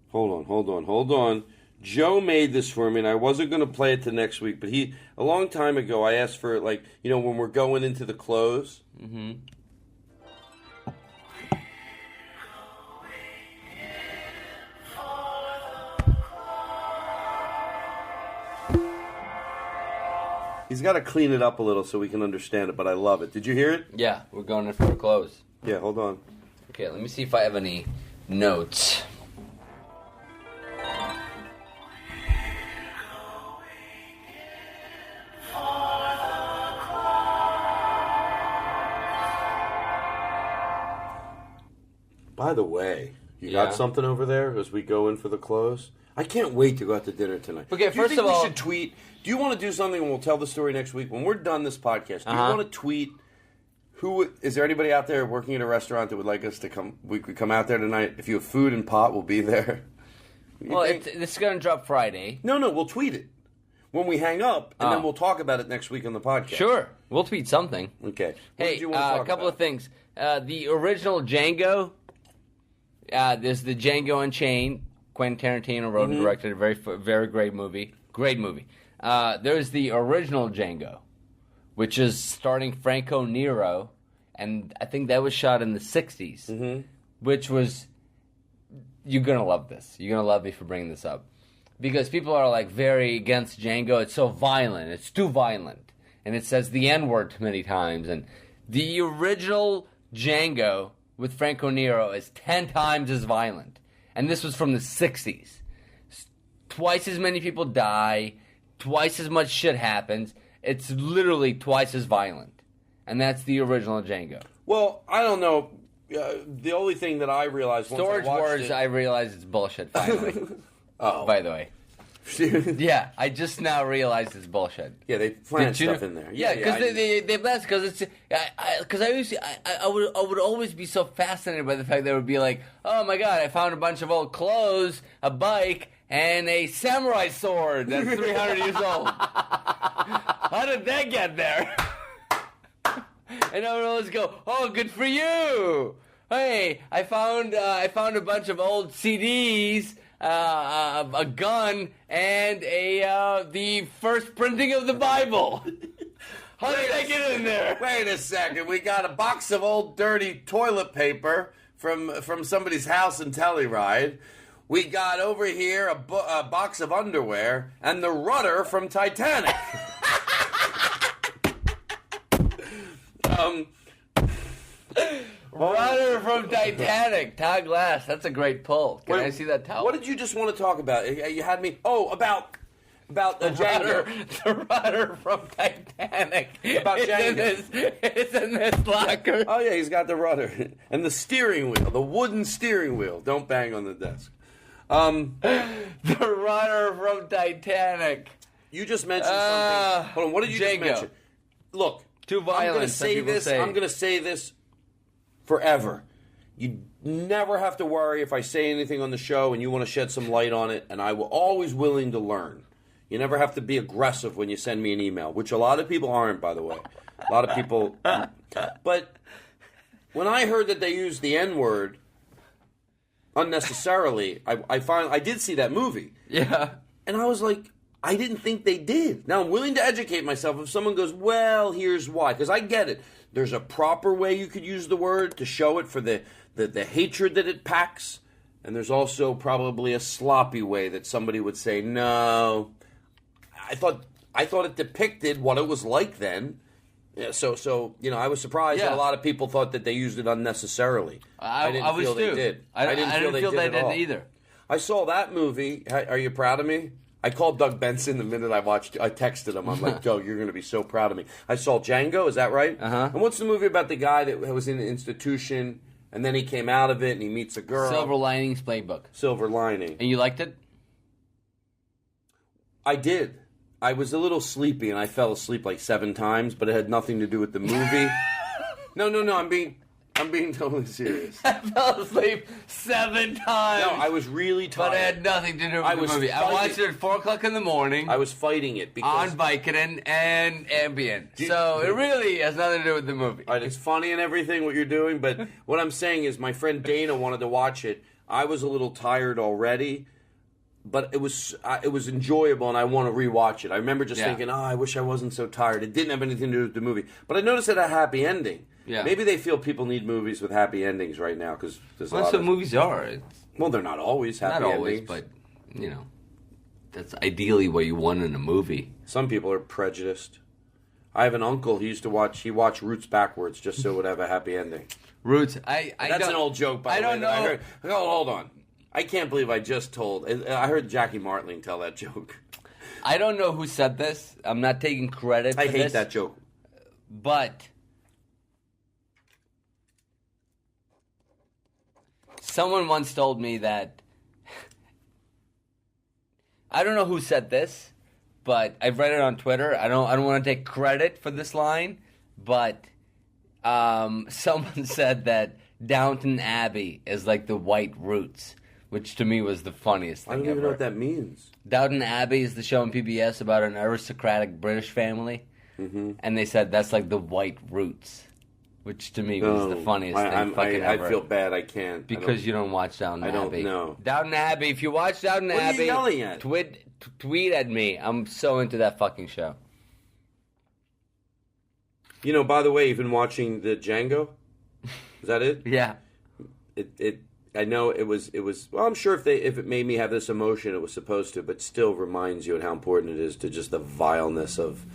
S2: Hold on. Joe made this for me, and I wasn't going to play it to next week, but a long time ago, I asked for it, like, when we're going into the close.
S3: Mm-hmm.
S2: He's got to clean it up a little so we can understand it, but I love it. Did you hear it?
S3: Yeah, we're going in for a close.
S2: Yeah, hold on.
S3: Okay, let me see if I have any notes.
S2: By the way, you got something over there as we go in for the close? I can't wait to go out to dinner tonight.
S3: Okay,
S2: do you think we should tweet? Do you want to do something and we'll tell the story next week? When we're done this podcast, do you want to tweet? Is there anybody out there working at a restaurant that would like us to come? We could come out there tonight. If you have food and pot, we'll be there.
S3: Well, it's going to drop Friday.
S2: No, we'll tweet it when we hang up, and then we'll talk about it next week on the podcast.
S3: Sure, we'll tweet something.
S2: Okay.
S3: Hey, a couple of things. The original Django. There's the Django Unchained. Quentin Tarantino wrote and directed a very great movie. Great movie. There's the original Django, which is starring Franco Nero, and I think that was shot in the 60s, which was... You're going to love this. You're going to love me for bringing this up. Because people are like very against Django. It's so violent. It's too violent. And it says the N-word too many times. And the original Django with Franco Nero is 10 times as violent. And this was from the 60s. Twice as many people die. Twice as much shit happens. It's literally twice as violent. And that's the original Django.
S2: Well, I don't know. The only thing that I realized once
S3: Storage
S2: I watched
S3: Wars,
S2: it...
S3: I realized it's bullshit, finally. By the way. Yeah, I just now realized it's bullshit.
S2: Yeah, they plant stuff in there.
S3: Yeah, because they blast, because it's... Because I would always be so fascinated by the fact that it would be like, oh my god, I found a bunch of old clothes, a bike, and a samurai sword that's 300 years old. How did that get there? And I would always go, oh, good for you. Hey, I found a bunch of old CDs, a gun, and the first printing of the Bible. How did they get in there?
S2: Wait a second. We got a box of old dirty toilet paper from somebody's house in Telluride. We got over here a box of underwear and the rudder from Titanic.
S3: Rudder from Titanic. Todd Glass. That's a great pull. Can I see that towel?
S2: What did you just want to talk about? You had me. Oh, about the Django.
S3: The rudder from Titanic.
S2: About Django.
S3: It's in this locker.
S2: Oh yeah, he's got the rudder and the steering wheel, the wooden steering wheel. Don't bang on the desk.
S3: The rudder from Titanic.
S2: You just mentioned something. Hold on. What did you just mention? Look,
S3: too violent.
S2: I'm going to say this. I'm going to say this forever. You never have to worry if I say anything on the show and you want to shed some light on it, and I will always willing to learn. You never have to be aggressive when you send me an email, which a lot of people aren't, by the way. A lot of people. But when I heard that they used the N-word unnecessarily, I did see that movie.
S3: Yeah.
S2: And I was like, I didn't think they did. Now, I'm willing to educate myself if someone goes, well, here's why. Because I get it. There's a proper way you could use the word to show it for the hatred that it packs. And there's also probably a sloppy way that somebody would say, no. I thought it depicted what it was like then. Yeah, so I was surprised that a lot of people thought that they used it unnecessarily. I didn't feel they did.
S3: I didn't feel they did either.
S2: I saw that movie. Are you proud of me? I called Doug Benson the minute I texted him. I'm like, Doug, you're going to be so proud of me. I saw Django. Is that right?
S3: Uh-huh.
S2: And what's the movie about the guy that was in an institution and then he came out of it and he meets a girl?
S3: Silver Linings Playbook.
S2: Silver Lining.
S3: And you liked it?
S2: I did. I was a little sleepy and I fell asleep like 7 times, but it had nothing to do with the movie. No. I'm being totally serious.
S3: I fell asleep 7 times.
S2: No, I was really tired.
S3: But it had nothing to do with the movie. I watched it at 4 o'clock in the morning.
S2: I was fighting it because
S3: on Vicodin and Ambien. So it really has nothing to do with the movie.
S2: All right, it's funny and everything what you're doing, but what I'm saying is my friend Dana wanted to watch it. I was a little tired already. But it was enjoyable, and I want to rewatch it. I remember just thinking, I wish I wasn't so tired. It didn't have anything to do with the movie. But I noticed it had a happy ending.
S3: Yeah.
S2: Maybe they feel people need movies with happy endings right now because there's a lot
S3: of... That's what movies are.
S2: Well, they're not always happy endings.
S3: Not always, but, that's ideally what you want in a movie.
S2: Some people are prejudiced. I have an uncle, he watched Roots backwards just so it would have a happy ending.
S3: Roots,
S2: That's an old joke, by the way. I don't know. Hold on. I can't believe I just told. I heard Jackie Martling tell that joke.
S3: I don't know who said this. I'm not taking credit for this.
S2: I hate that joke.
S3: But someone once told me that... I don't know who said this, but I've read it on Twitter. I don't want to take credit for this line, but someone said that Downton Abbey is like the White Roots. Which to me was the funniest thing ever.
S2: I don't even know what that means.
S3: Downton Abbey is the show on PBS about an aristocratic British family. Mm-hmm. And they said that's like the White Roots. Which to me was the funniest thing ever.
S2: I feel bad I can't.
S3: Because you don't watch Downton Abbey.
S2: I don't know.
S3: Downton Abbey, if you watch Downton Abbey...
S2: What are you yelling at?
S3: Tweet at me. I'm so into that fucking show.
S2: By the way, you've been watching the Django? Is that it?
S3: Yeah.
S2: I know it was. Well, I'm sure if it made me have this emotion, it was supposed to, but still reminds you of how important it is to just the vileness of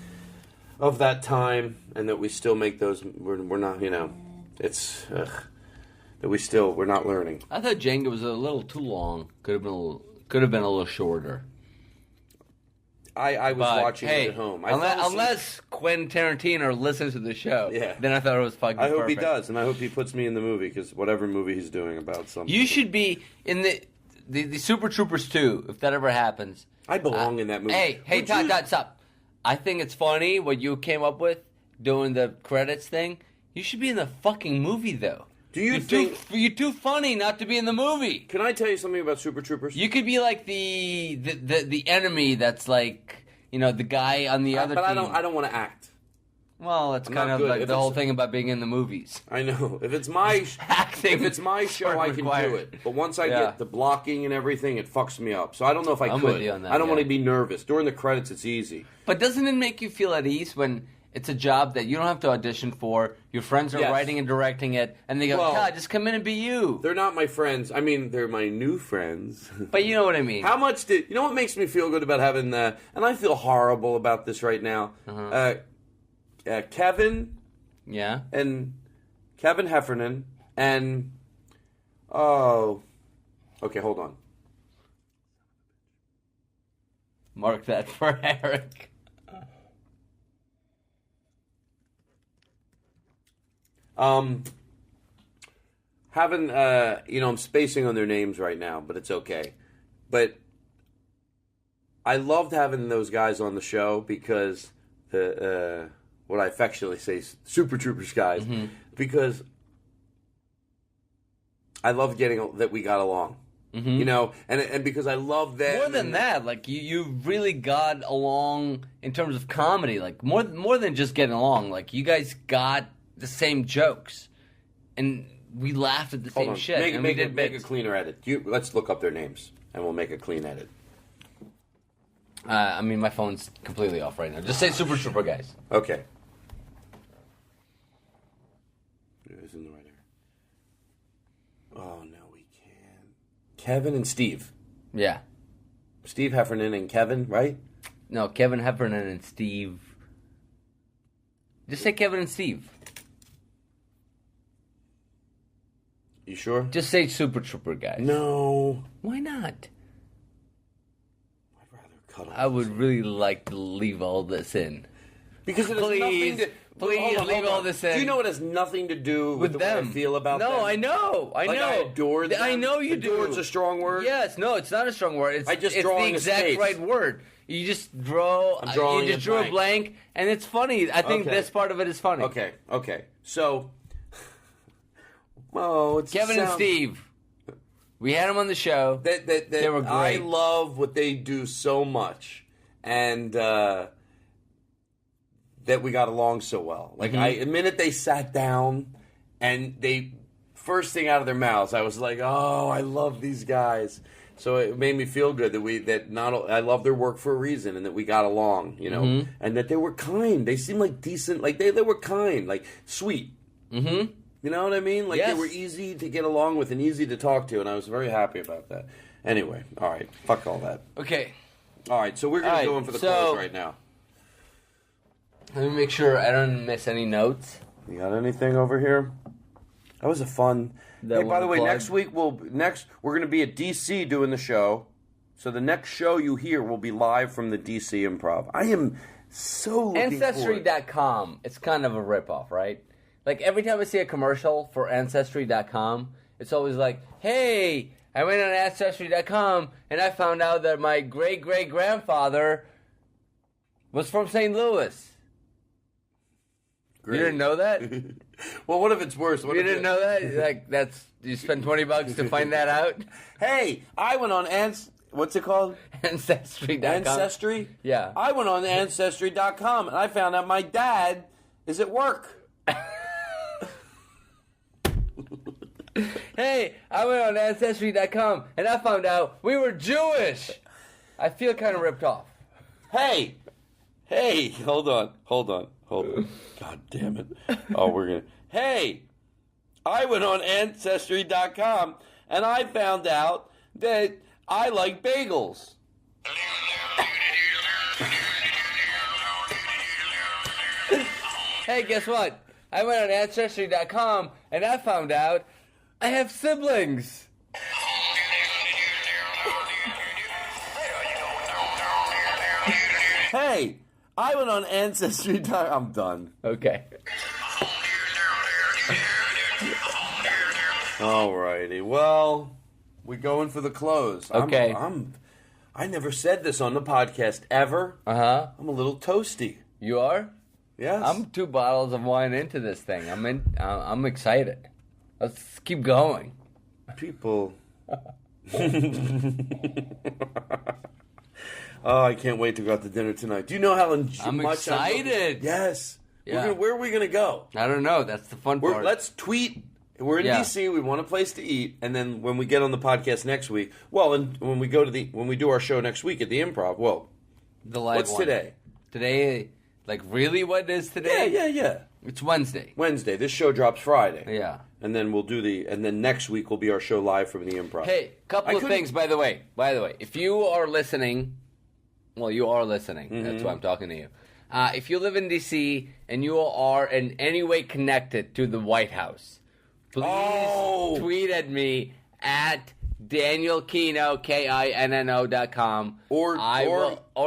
S2: that time, and that we still make those. We're not. It's that we're not learning.
S3: I thought Django was a little too long. Could have been a little shorter.
S2: I was watching it at home.
S3: Unless Quentin Tarantino listens to the show, then I thought it was fucking perfect.
S2: I hope he does, and I hope he puts me in the movie, because whatever movie he's doing about something.
S3: You should be in the Super Troopers 2, if that ever happens.
S2: I belong in that movie.
S3: Hey, Todd, stop. I think it's funny what you came up with, doing the credits thing. You should be in the fucking movie, though.
S2: Do you think...
S3: You're too funny not to be in the movie.
S2: Can I tell you something about Super Troopers?
S3: You could be like the enemy that's like, the guy on the other team.
S2: But I don't want to act.
S3: Well, it's kind of like the whole thing about being in the movies.
S2: I know. If it's my
S3: acting,
S2: if it's my show, I can do it. But once I get the blocking and everything, it fucks me up. So I don't know if I could.
S3: With you on that,
S2: I don't want to be nervous. During the credits, it's easy.
S3: But doesn't it make you feel at ease when it's a job that you don't have to audition for. Your friends are writing and directing it, and they go, God, just come in and be you.
S2: They're not my friends. I mean, they're my new friends.
S3: But you know what I mean.
S2: You know what makes me feel good about having, and I feel horrible about this right now, Kevin.
S3: Yeah.
S2: And Kevin Heffernan and, okay, hold on.
S3: Mark that for Eric.
S2: I'm spacing on their names right now, but it's okay. But I loved having those guys on the show because what I affectionately say, Super Troopers guys, because I loved that we got along. You know, and because I love them.
S3: More than that, like you really got along in terms of comedy, like more than just getting along. Like you guys got the same jokes, and we laughed at the same shit.
S2: Make a cleaner edit. Let's look up their names, and we'll make a clean edit.
S3: I mean, my phone's completely off right now. Just say Super Trooper guys.
S2: Okay. It's in the right area. Oh no. Kevin and Steve.
S3: Yeah.
S2: Steve Heffernan and Kevin, right?
S3: No, Kevin Heffernan and Steve. Just say Kevin and Steve.
S2: You sure?
S3: Just say Super Trooper guys.
S2: No.
S3: Why not?
S2: I'd rather cut off.
S3: I would really like to leave all this in.
S2: Because it has nothing to...
S3: Please leave all this in.
S2: Do you know it has nothing to do with the
S3: them.
S2: way I feel about them?
S3: No, I know. I
S2: adore them.
S3: I know you do.
S2: Adored's a strong word?
S3: Yes, no, it's not a strong word. It's the exact right word. You just draw. You just drew a blank, and it's funny. I think this part of it is funny.
S2: Okay. So, it's
S3: Kevin and Steve. We had them on the show. They were great.
S2: I love what they do so much, and that we got along so well. Like the minute they sat down, and first thing out of their mouths, I was like, "Oh, I love these guys." So it made me feel good I love their work for a reason, and that we got along, you know, and that they were kind. They seemed like decent, like they were kind, like sweet. You know what I mean? Like they were easy to get along with and easy to talk to, and I was very happy about that. Anyway, all right, fuck all that.
S3: Okay.
S2: All right, so we're gonna go in for the close right now.
S3: Let me make sure I don't miss any notes.
S2: You got anything over here? That was a fun. Hey, by the way, next week we're going to be at DC doing the show. So the next show you hear will be live from the DC Improv. I am so looking
S3: Ancestry.com. It's kind of a ripoff, right? Like every time I see a commercial for Ancestry.com, it's always like, "Hey, I went on Ancestry.com and I found out that my great great grandfather was from St. Louis." Great. You didn't know that?
S2: Well, what if it's worse?
S3: You didn't know that? Like you spend $20 to find that out?
S2: Hey, I went on what's it called?
S3: Ancestry.com.
S2: Ancestry?
S3: Yeah.
S2: I went on Ancestry.com and I found out my dad is at work.
S3: Hey, I went on Ancestry.com and I found out we were Jewish. I feel kind of ripped off.
S2: Hey, hold on. God damn it. Hey, I went on Ancestry.com and I found out that I like bagels.
S3: Hey, guess what? I went on Ancestry.com and I found out I have siblings.
S2: Hey, I went on Ancestry.com. I'm done.
S3: Okay.
S2: Alrighty. Well, we going for the close.
S3: Okay.
S2: I never said this on the podcast ever.
S3: Uh-huh.
S2: I'm a little toasty.
S3: You are?
S2: Yes.
S3: I'm 2 bottles of wine into this thing. I'm excited. Let's keep going.
S2: People. Oh, I can't wait to go out to dinner tonight. Do you know how
S3: I'm excited.
S2: Yes.
S3: Yeah.
S2: Where are we going to go?
S3: I don't know. That's the fun part.
S2: Let's tweet. We're in DC. We want a place to eat, and then when we get on the podcast next week, and when we do our show next week at the Improv,
S3: the live
S2: what's
S3: one.
S2: today?
S3: Today Like, really what is today?
S2: Yeah.
S3: It's Wednesday.
S2: Wednesday. This show drops Friday.
S3: Yeah.
S2: And then and then next week will be our show live from the Improv.
S3: Hey, couple of things, by the way. If you are listening, well, you are listening. Mm-hmm. That's why I'm talking to you. If you live in D.C. and you are in any way connected to the White House, please tweet at me at Daniel Kino, KINNO.com. Or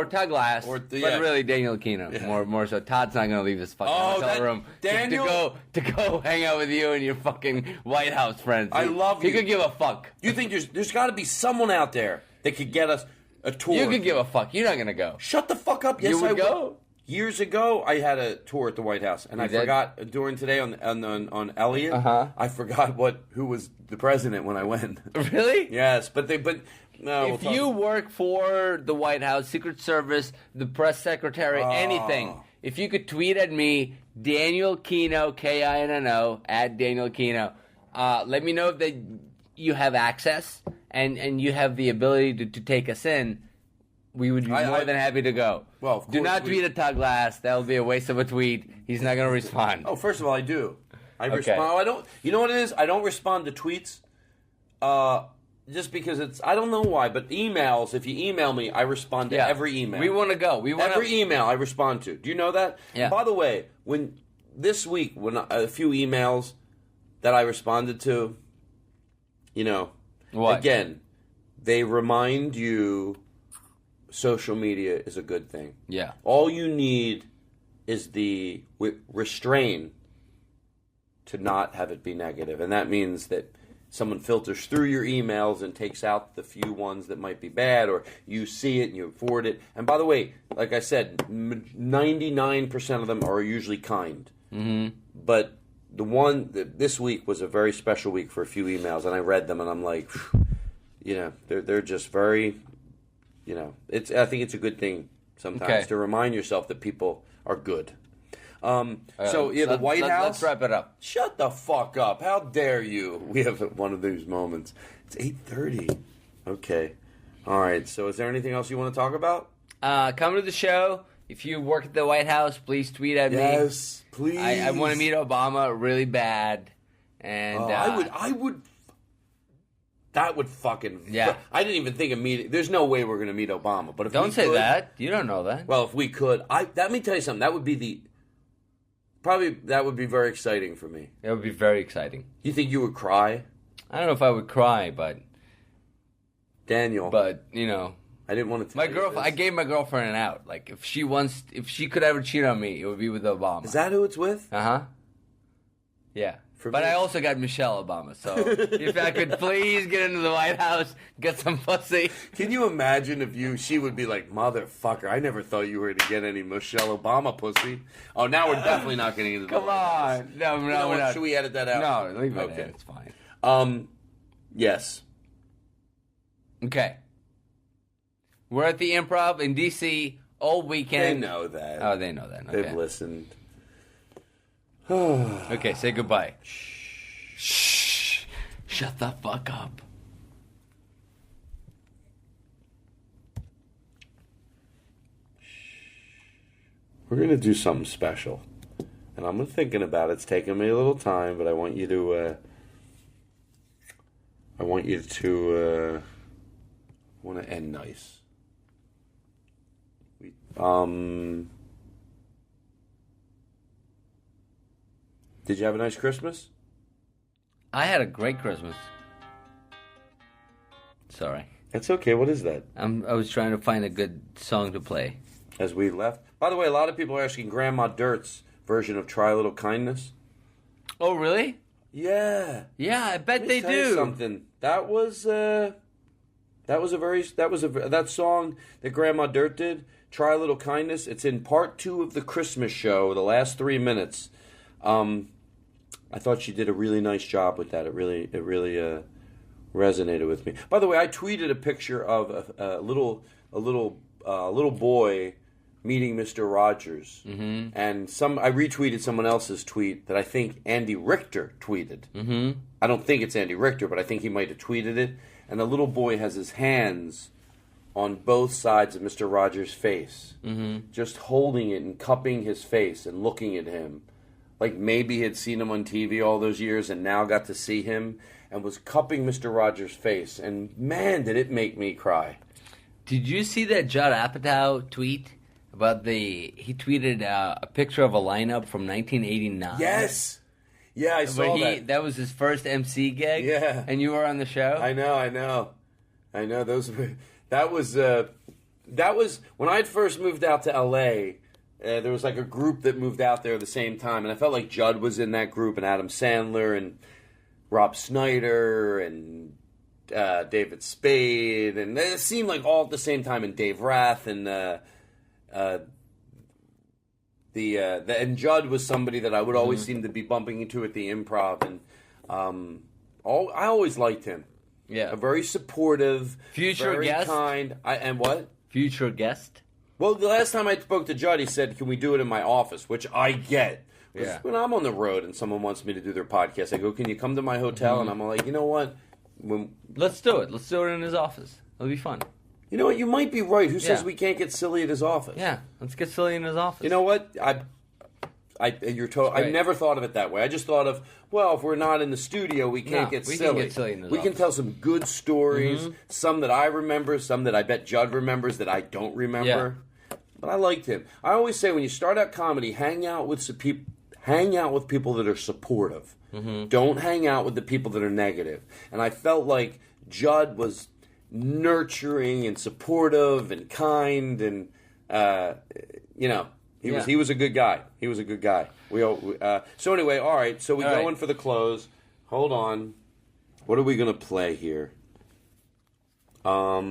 S3: Todd Glass. But really, Daniel Kino. Yeah. More so. Todd's not going to leave this fucking hotel room
S2: Daniel?
S3: to go hang out with you and your fucking White House friends.
S2: I love you.
S3: He could give a fuck.
S2: You think there's got to be someone out there that could get us a tour?
S3: You could give a fuck. You're not going to go.
S2: Shut the fuck up. Yes,
S3: you would go.
S2: Years ago, I had a tour at the White House, and I forgot during today on Elliot. I forgot who was the president when I went.
S3: Really?
S2: Yes, but
S3: if you work for the White House, Secret Service, the press secretary, anything, if you could tweet at me, Daniel Kino, KINNO, at Daniel Kino, let me know that you have access and you have the ability to take us in. We would be more than happy to go.
S2: Well,
S3: do not tweet at Todd Glass. That will be a waste of a tweet. He's not going to respond.
S2: Oh, first of all, I do. I respond. I don't. You know what it is? I don't respond to tweets. Just because it's. I don't know why, but emails. If you email me, I respond to every email.
S3: We want to go.
S2: Every email I respond to. Do you know that?
S3: Yeah.
S2: By the way, when a few emails that I responded to,
S3: what?
S2: Again, they remind you. Social media is a good thing.
S3: Yeah.
S2: All you need is the restraint to not have it be negative. And that means that someone filters through your emails and takes out the few ones that might be bad, or you see it and you forward it. And by the way, like I said, 99% of them are usually kind.
S3: Mm-hmm.
S2: But this week was a very special week for a few emails, and I read them and I'm like, they're just very... I think it's a good thing sometimes to remind yourself that people are good. The White House.
S3: Let's wrap it up.
S2: Shut the fuck up! How dare you? We have one of these moments. It's 8:30. Okay, all right. So, is there anything else you want to talk about?
S3: Come to the show. If you work at the White House, please tweet at me.
S2: Yes, please.
S3: I want to meet Obama really bad, and
S2: I would. That would fucking...
S3: Yeah.
S2: I didn't even think of meeting... There's no way we're going to meet Obama, but if
S3: Don't say that. You don't know that.
S2: Well, if we could... Let me tell you something. That would be that would be very exciting for me.
S3: It would be very exciting.
S2: You think you would cry?
S3: I don't know if I would cry, but...
S2: Daniel.
S3: But,
S2: I didn't want to tell you this.
S3: I gave my girlfriend an out. Like, if she could ever cheat on me, it would be with Obama.
S2: Is that who it's with?
S3: Uh-huh. Yeah. But I also got Michelle Obama, so if I could please get into the White House, get some pussy.
S2: Can you imagine if she would be like, motherfucker, I never thought you were going to get any Michelle Obama pussy. Oh, now we're definitely not getting into the
S3: Come on. No, we're not.
S2: Should we edit that out?
S3: No, leave it in. It's fine.
S2: Yes.
S3: Okay. We're at the Improv in D.C. all weekend.
S2: They know that.
S3: Oh, they know that. Okay.
S2: They've listened.
S3: Okay, say goodbye. Shh. Shut the fuck up.
S2: We're going to do something special. And I'm thinking about it. It's taking me a little time, but I want you to... I want to end nice. Did you have a nice Christmas?
S3: I had a great Christmas. Sorry.
S2: That's okay. What is that?
S3: I was trying to find a good song to play.
S2: As we left. By the way, a lot of people are asking Grandma Dirt's version of "Try a Little Kindness."
S3: Oh, really?
S2: Yeah.
S3: Yeah, I bet they
S2: tell
S3: do.
S2: You something. That song that Grandma Dirt did. "Try a Little Kindness." It's in part 2 of the Christmas show. The last 3 minutes. I thought she did a really nice job with that. It really resonated with me. By the way, I tweeted a picture of a little boy meeting Mr. Rogers, and I retweeted someone else's tweet that I think Andy Richter tweeted.
S3: Mm-hmm.
S2: I don't think it's Andy Richter, but I think he might have tweeted it. And the little boy has his hands on both sides of Mr. Rogers' face. Mm-hmm. Just holding it and cupping his face and looking at him. Like maybe he had seen him on TV all those years and now got to see him and was cupping Mr. Rogers' face. And man, did it make me cry.
S3: Did you see that Judd Apatow tweet about he tweeted a picture of a lineup from 1989?
S2: Yes! Yeah, I saw that.
S3: That was his first MC gig?
S2: Yeah.
S3: And you were on the show?
S2: I know. That was when I had first moved out to L.A., there was like a group that moved out there at the same time, and I felt like Judd was in that group, and Adam Sandler, and Rob Schneider, and David Spade, and it seemed like all at the same time, and Dave Rath, and and Judd was somebody that I would always seem to be bumping into at the Improv, and I always liked him.
S3: Yeah,
S2: a very supportive, very
S3: guest,
S2: kind. And what?
S3: Future guest.
S2: Well, the last time I spoke to Judd, he said, "Can we do it in my office?" Which I get. Yeah. When I'm on the road and someone wants me to do their podcast, I go, "Can you come to my hotel?" And I'm like, you know what?
S3: Let's do it. Let's do it in his office. It'll be fun.
S2: You know what? You might be right. Who says we can't get silly at his office?
S3: Yeah, let's get silly in his office.
S2: You know what? I never thought of it that way. I just thought of, well, if we're not in the studio, we can't get silly.
S3: We can get silly in his office.
S2: We can tell some good stories, some that I remember, some that I bet Judd remembers that I don't remember. Yeah. But I liked him. I always say when you start out comedy, hang out with people that are supportive. Mm-hmm. Don't hang out with the people that are negative. And I felt like Judd was nurturing and supportive and kind, and he was a good guy. He was a good guy. So anyway, all right. So we go in for the close. Hold on. What are we gonna play here? All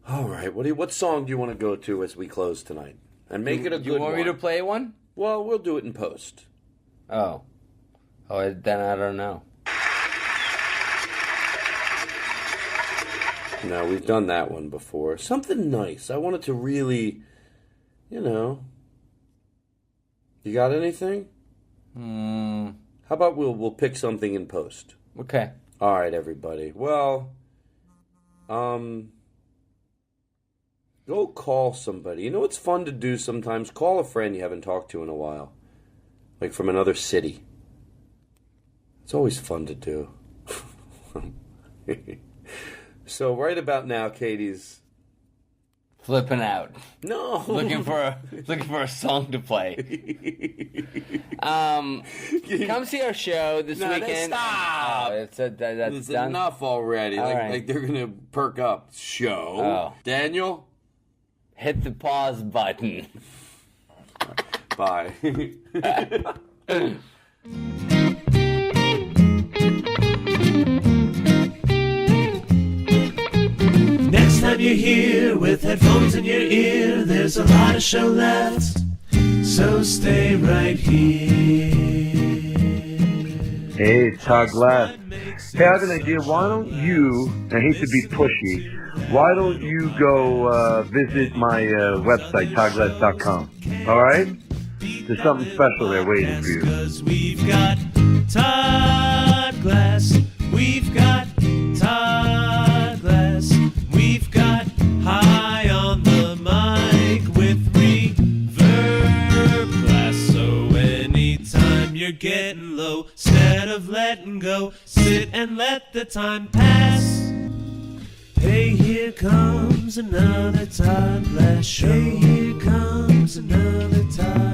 S2: right. What song do you want to go to as we close tonight? And make it a good one.
S3: You want me to play one?
S2: Well, we'll do it in post.
S3: Oh, then I don't know.
S2: No, we've done that one before. Something nice. I wanted to really, You got anything? How about we'll pick something in post?
S3: Okay.
S2: All right, everybody. Well, go call somebody. You know what's fun to do sometimes? Call a friend you haven't talked to in a while. Like from another city. It's always fun to do. So right about now, Katie's
S3: flipping out.
S2: No,
S3: looking for a song to play. Come see our show this weekend.
S2: Stop.
S3: Oh, it's done?
S2: Enough already. Like they're gonna perk up. Show.
S3: Oh.
S2: Daniel,
S3: hit the pause button.
S2: Bye.
S4: Next time you're here with headphones in your ear, there's a lot of show left, so stay right here.
S5: Hey, it's Todd Glass. Hey, I have an idea. Why don't you, I hate to be pushy, why don't you go visit my website, toddglass.com, all right? There's something special there waiting for you.
S4: 'Cause we've got Todd Glass, we've got Todd Glass, we've got high on the mic with reverb glass. So anytime you're getting low, instead of letting go, sit and let the time pass. Hey, here comes another Todd Glass Show. Hey, here comes another Todd